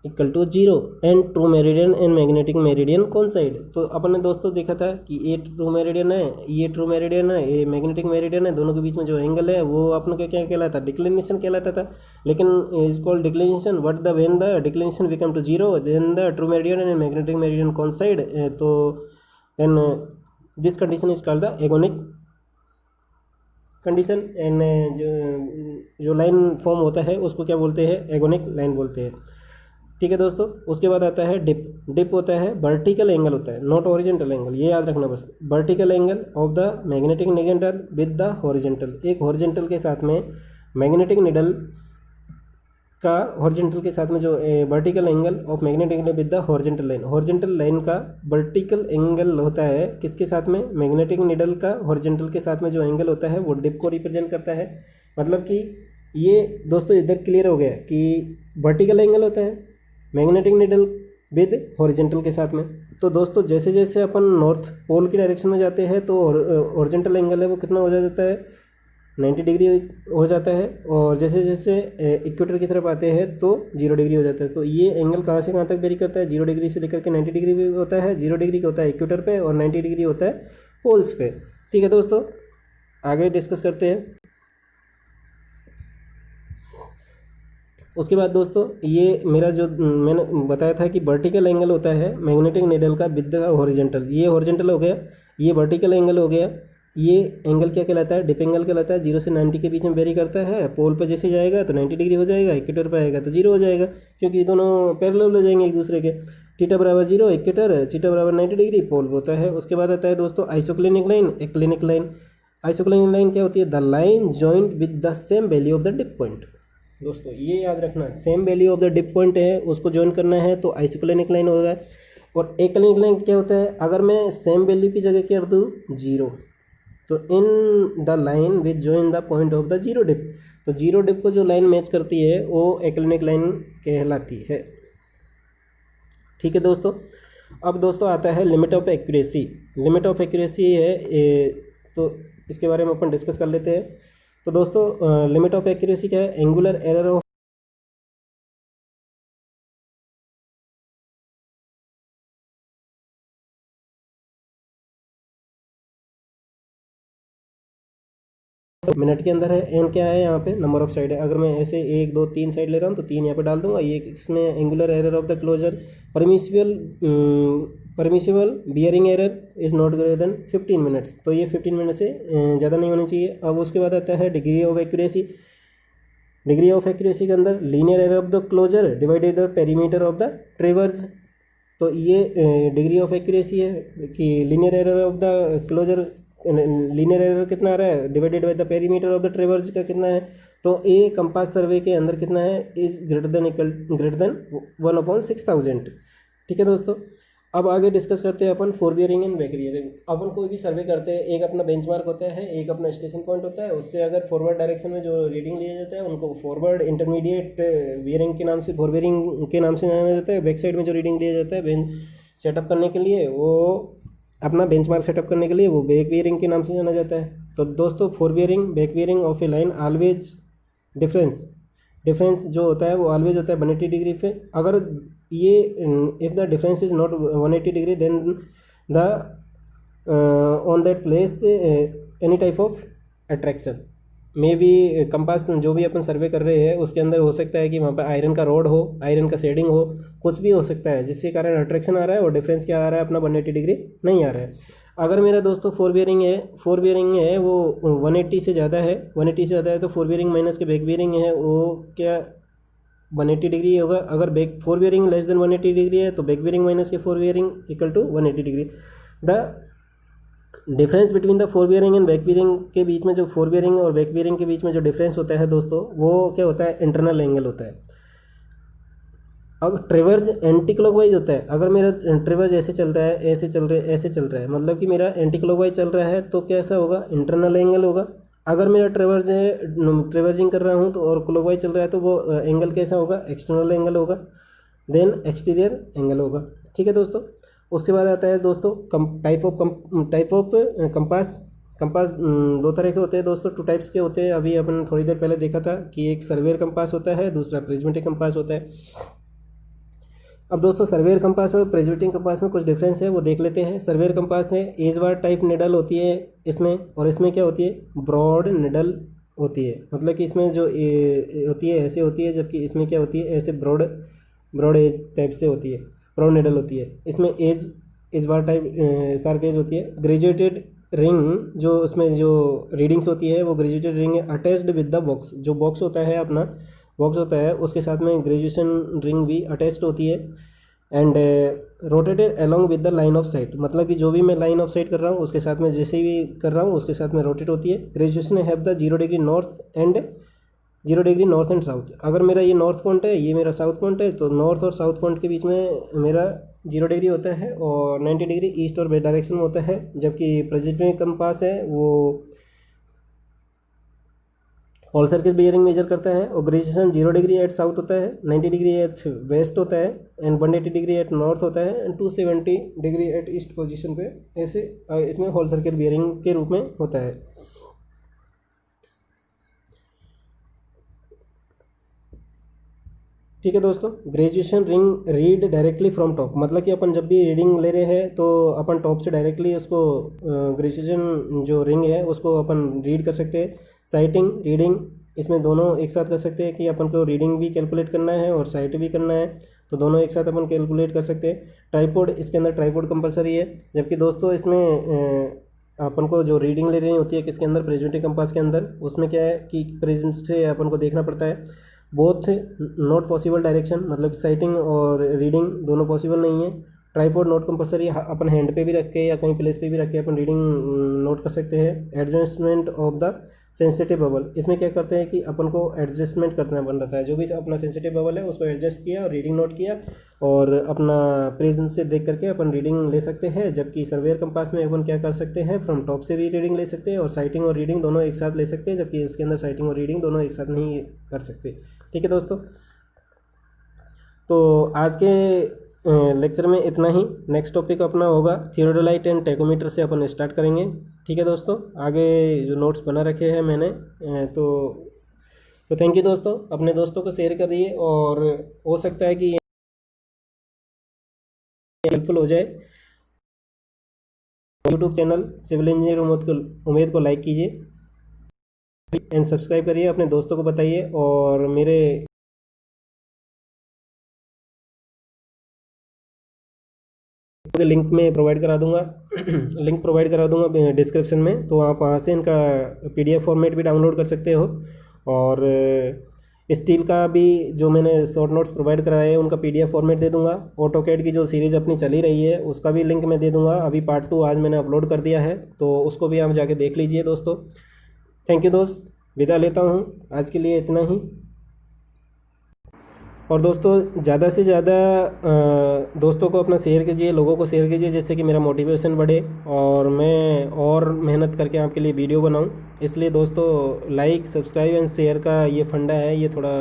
A: equal to 0 and true meridian and magnetic meridian coincide. तो अपन ने दोस्तों देखा था कि ये ट्रू मेरिडियन है, ये मैग्नेटिक मेरिडियन है, दोनों के बीच में जो एंगल है वो अपन का क्या कहलाता, डिक्लिनेशन कहलाता था। लेकिन is called declination what the when the declination become to 0 then the true meridian and magnetic meridian coincide, तो then this condition is called the agonic condition and जो लाइन फॉर्म होता है उसको क्या बोलते हैं, एगोनिक लाइन बोलते हैं। ठीक है दोस्तों, उसके बाद आता है डिप। डिप होता है वर्टिकल एंगल होता है, नॉट ओरिजेंटल एंगल, ये याद रखना बस। Vertical angle of the magnetic needle with the horizontal, एक हॉरिजेंटल के साथ में मैग्नेटिक निडल का, हॉरिजेंटल के साथ में जो vertical angle of magnetic needle with the horizontal line, horizontal line का वर्टिकल एंगल होता है किसके साथ में, मैग्नेटिक निडल का हॉरिजेंटल के साथ में जो एंगल होता है वो डिप को रिप्रेजेंट करता है। मतलब कि ये दोस्तों इधर क्लियर हो गया कि वर्टिकल एंगल होता है मैग्नेटिक निडल विद हॉरिजेंटल के साथ में। तो दोस्तों जैसे जैसे अपन नॉर्थ पोल की डायरेक्शन में जाते हैं तो हॉरिजेंटल एंगल है वो कितना हो जाता है, 90 डिग्री हो जाता है, और जैसे जैसे इक्वेटर की तरफ आते हैं तो 0 डिग्री हो जाता है। तो ये एंगल कहाँ से कहाँ तक वेरी करता है, 0 डिग्री से लेकर के 90 डिग्री भी होता है, 0 डिग्री का होता है इक्वेटर पे और 90 डिग्री होता है पोल्स पे। ठीक है दोस्तों, आगे डिस्कस करते हैं। उसके बाद दोस्तों ये मेरा जो मैंने बताया था कि वर्टिकल एंगल होता है मैग्नेटिक निडल का विद द हॉरिजेंटल, ये हॉरिजेंटल हो गया, ये वर्टिकल एंगल हो गया। ये एंगल क्या कहलाता है, डिप एंगल कहलाता है। 0 से 90 के बीच में वेरी करता है, पोल पे जैसे जाएगा तो 90 डिग्री हो जाएगा, इक्वेटर पे आएगा तो 0 हो जाएगा, क्योंकि दोनों पैरेलल हो जाएंगे एक दूसरे के। थीटा बराबर 0 इक्वेटर, थीटा बराबर 90 डिग्री पोल होता है। उसके बाद आता है दोस्तों isoclinic line, aclinic line. Isoclinic line क्या होती है, the line joint with the same value of the dip point. दोस्तों ये याद रखना, same value of the dip point है उसको ज्वाइन करना है तो आइसोक्लिनिक लाइन होगा। और एक्लिनिक लाइन क्या होता है, अगर मैं सेम वैल्यू की जगह कर दूँ 0 तो in the line which join the point of the 0 dip, तो 0 डिप को जो लाइन मैच करती है वो एक्लिनिक लाइन कहलाती है। ठीक है दोस्तों, अब दोस्तों आता है limit of accuracy. Limit of accuracy है तो इसके बारे में अपन डिस्कस कर लेते हैं। तो दोस्तों लिमिट ऑफ एक्यूरेसी क्या है, एंगुलर एरर ऑफ मिनट के अंदर है। एन क्या है यहाँ पे, नंबर ऑफ साइड है। अगर मैं ऐसे 1 2 3 साइड ले रहा हूँ तो 3 यहाँ पे डाल दूंगा। ये इसमें angular error of the closure permissible bearing error is not greater than 15 minutes, तो ये 15 मिनट से ज़्यादा नहीं होनी चाहिए। अब उसके बाद आता है degree of accuracy. Degree of accuracy के अंदर linear error of the closure divided the perimeter of the traverse, तो ये डिग्री ऑफ एक्यूरेसी है कि linear error of the closure, linear error कितना आ रहा है divided by the perimeter of the traverse का कितना है, तो ए कंपास सर्वे के अंदर कितना है, इज ग्रेटर देन 1/6000। ठीक है दोस्तों, अब आगे डिस्कस करते हैं अपन फोरबियरिंग एंड बैकबियरिंग। अपन कोई भी सर्वे करते हैं, एक अपना बेंचमार्क होता है, एक अपना स्टेशन पॉइंट होता है, उससे अगर फॉरवर्ड डायरेक्शन में जो रीडिंग लिया जाता है उनको फॉरवर्ड इंटरमीडिएट बियरिंग के नाम से, फोरबियरिंग के नाम से जाना जाता है। बैक साइड में जो रीडिंग लिया जाता है बेंच सेटअप करने के लिए, वो अपना बेंचमार्क सेटअप करने के लिए वो बैक बियरिंग के नाम से जाना जाता है। तो दोस्तों fore bearing back bearing of a line always difference जो होता है वो ऑलवेज होता है 180 डिग्री पे। अगर ये if the difference is not 180 degree then the on that place any type of attraction may be compass, जो भी अपन सर्वे कर रहे हैं उसके अंदर हो सकता है कि वहाँ पर आयरन का रॉड हो, आयरन का शेडिंग हो, कुछ भी हो सकता है जिसके कारण अट्रैक्शन आ रहा है और डिफरेंस क्या आ रहा है अपना 180 डिग्री नहीं आ रहा है। अगर मेरा दोस्तों फोर बियरिंग है वो 180 से ज़्यादा है, 180 से ज़्यादा है तो फोर बियरिंग माइनस के बैक बियरिंग है वो क्या 180 डिग्री होगा। अगर back fore bearing less than 180 degree है तो बैक बियरिंग माइनस के fore bearing equal to 180 degree. The difference between the fore bearing and back bearing के बीच में, जो फोर बियरिंग और बैक बियरिंग के बीच में जो डिफरेंस होता है दोस्तों वो क्या होता है, इंटरनल एंगल होता है। अब ट्रेवर्स एंटी क्लॉकवाइज होता है। अगर मेरा ट्रेवर्स ऐसे चल रहा है, ऐसे चल रहा है, मतलब कि मेरा एंटी क्लॉकवाइज चल रहा है तो कैसा होगा, इंटरनल एंगल होगा। अगर मेरा ट्रेवर्स है, ट्रेवर्जिंग कर रहा हूँ तो और क्लॉकवाइज चल रहा है तो वो एंगल कैसा होगा, एक्सटर्नल एंगल होगा, देन एक्सटीरियर एंगल होगा। ठीक है दोस्तों, उसके बाद आता है दोस्तों टाइप ऑफ कंपास। दो तरह के होते हैं दोस्तों, 2 टाइप्स के होते हैं। अभी अपन थोड़ी देर पहले देखा था कि एक सर्वेयर कंपास होता है, दूसरा प्रिज्मेटिक कंपास होता है। अब दोस्तों सर्वेयर कंपास में प्रिज्मेटिक कंपास में कुछ डिफरेंस है वो देख लेते हैं। सर्वेयर कंपास में एज बार टाइप निडल होती है इसमें, और इसमें क्या होती है, ब्रॉड निडल होती है। मतलब कि इसमें जो होती है ऐसे होती है, जबकि इसमें क्या होती है, ऐसे ब्रॉड एज टाइप से होती है, ब्रॉड निडल होती है। इसमें एज बार टाइप शार्प एज होती है। ग्रेजुएटेड रिंग जो उसमें जो रीडिंग्स होती है वो graduated ring attached with the box, जो बॉक्स होता है अपना बॉक्स होता है उसके साथ में ग्रेजुएशन रिंग भी अटैच्ड होती है। And rotated along with the line of site, मतलब कि जो भी मैं लाइन ऑफ साइट कर रहा हूँ उसके साथ में जैसे भी कर रहा हूँ उसके साथ में रोटेट होती है। Graduation have the 0 degree north and 0 degree north and south. अगर मेरा ये नॉर्थ पॉइंट है, ये मेरा साउथ पॉइंट है, तो नॉर्थ और साउथ पॉइंट के बीच में मेरा 0 डिग्री होता है और 90 डिग्री ईस्ट और वेस्ट डायरेक्शन में होता है। जबकि प्रेसिडेंट कंपास है वो होल सर्किल बियरिंग मेजर करता है और ग्रेजुएशन 0 डिग्री एट साउथ होता है, 90 डिग्री एट वेस्ट होता है एंड 180 डिग्री एट नॉर्थ होता है and 270 degree at east position पे ऐसे इसमें होल सर्किल बियरिंग के रूप में होता है। ठीक है दोस्तों, graduation ring read directly from top, मतलब कि अपन जब भी रीडिंग ले रहे हैं तो अपन टॉप से डायरेक्टली उसको ग्रेजुएशन जो रिंग है उसको अपन रीड कर सकते हैं। साइटिंग रीडिंग इसमें दोनों एक साथ कर सकते हैं कि अपन को रीडिंग भी कैलकुलेट करना है और साइट भी करना है, तो दोनों एक साथ अपन कैलकुलेट कर सकते हैं। ट्राइपॉड, इसके अंदर ट्राइपॉड कंपलसरी है, जबकि दोस्तों इसमें अपन को जो रीडिंग ले रही होती है किसके अंदर, प्रिज्मेटिक कंपास के अंदर, उसमें क्या है कि प्रिज्म से अपन को देखना पड़ता है। बोथ नॉट पॉसिबल डायरेक्शन, मतलब साइटिंग और रीडिंग दोनों पॉसिबल नहीं है। ट्राइपॉड नोट कंपलसरी, अपन हैंड पे भी रख के या कहीं प्लेस पे भी रख के अपन रीडिंग नोट कर सकते हैं। Adjustment of the sensitive bubble, इसमें क्या करते हैं कि अपन को एडजस्टमेंट करना बन रहता है, जो भी अपना सेंसिटिव बबल है उसको एडजस्ट किया और रीडिंग नोट किया और अपना प्रिज्म से देख करके अपन रीडिंग ले सकते हैं। जबकि सर्वेयर कंपास में अपन क्या कर सकते हैं, फ्रॉम टॉप से भी रीडिंग ले सकते हैं और साइटिंग और रीडिंग दोनों एक साथ ले सकते हैं, जबकि इसके अंदर साइटिंग और रीडिंग दोनों एक साथ नहीं कर सकते। ठीक है दोस्तों, तो आज के लेक्चर में इतना ही। नेक्स्ट टॉपिक अपना होगा थियोडोलाइट एंड टैकोमीटर से अपन स्टार्ट करेंगे। ठीक है दोस्तों, आगे जो नोट्स बना रखे हैं मैंने तो थैंक यू दोस्तों, अपने दोस्तों को शेयर करिए और हो सकता है कि हेल्पफुल हो जाए। YouTube channel civil engineer Umed को लाइक कीजिए एंड सब्सक्राइब करिए, अपने दोस्तों को बताइए और मेरे लिंक में प्रोवाइड करा दूंगा लिंक प्रोवाइड करा दूंगा डिस्क्रिप्शन में, तो आप वहाँ से इनका PDF फॉर्मेट भी डाउनलोड कर सकते हो। और स्टील का भी जो मैंने शॉर्ट नोट्स प्रोवाइड कराए हैं उनका PDF फॉर्मेट दे दूंगा। ऑटोकैड की जो सीरीज़ अपनी चली रही है उसका भी लिंक मैं दे दूंगा। अभी पार्ट 2 आज मैंने अपलोड कर दिया है, तो उसको भी आप जाके देख लीजिए दोस्तों। थैंक यू दोस्त, विदा लेता हूँ, आज के लिए इतना ही। और दोस्तों ज़्यादा से ज़्यादा दोस्तों को अपना शेयर कीजिए, लोगों को शेयर कीजिए, जिससे कि मेरा मोटिवेशन बढ़े और मैं और मेहनत करके आपके लिए वीडियो बनाऊं। इसलिए दोस्तों लाइक सब्सक्राइब एंड शेयर का ये फंडा है, ये थोड़ा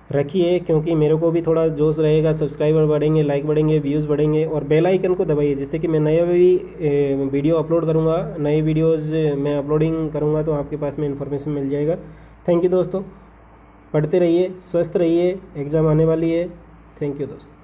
A: रखिए, क्योंकि मेरे को भी थोड़ा जोश रहेगा, सब्सक्राइबर बढ़ेंगे, लाइक बढ़ेंगे, व्यूज़ बढ़ेंगे। और बेल आइकन को दबाइए, जिससे कि मैं नया भी वीडियो अपलोड करूँगा, नए वीडियोज़ मैं अपलोडिंग करूँगा तो आपके पास में इन्फॉर्मेशन मिल जाएगा। थैंक यू दोस्तों, पढ़ते रहिए, स्वस्थ रहिए, एग्ज़ाम आने वाली है। थैंक यू दोस्तों।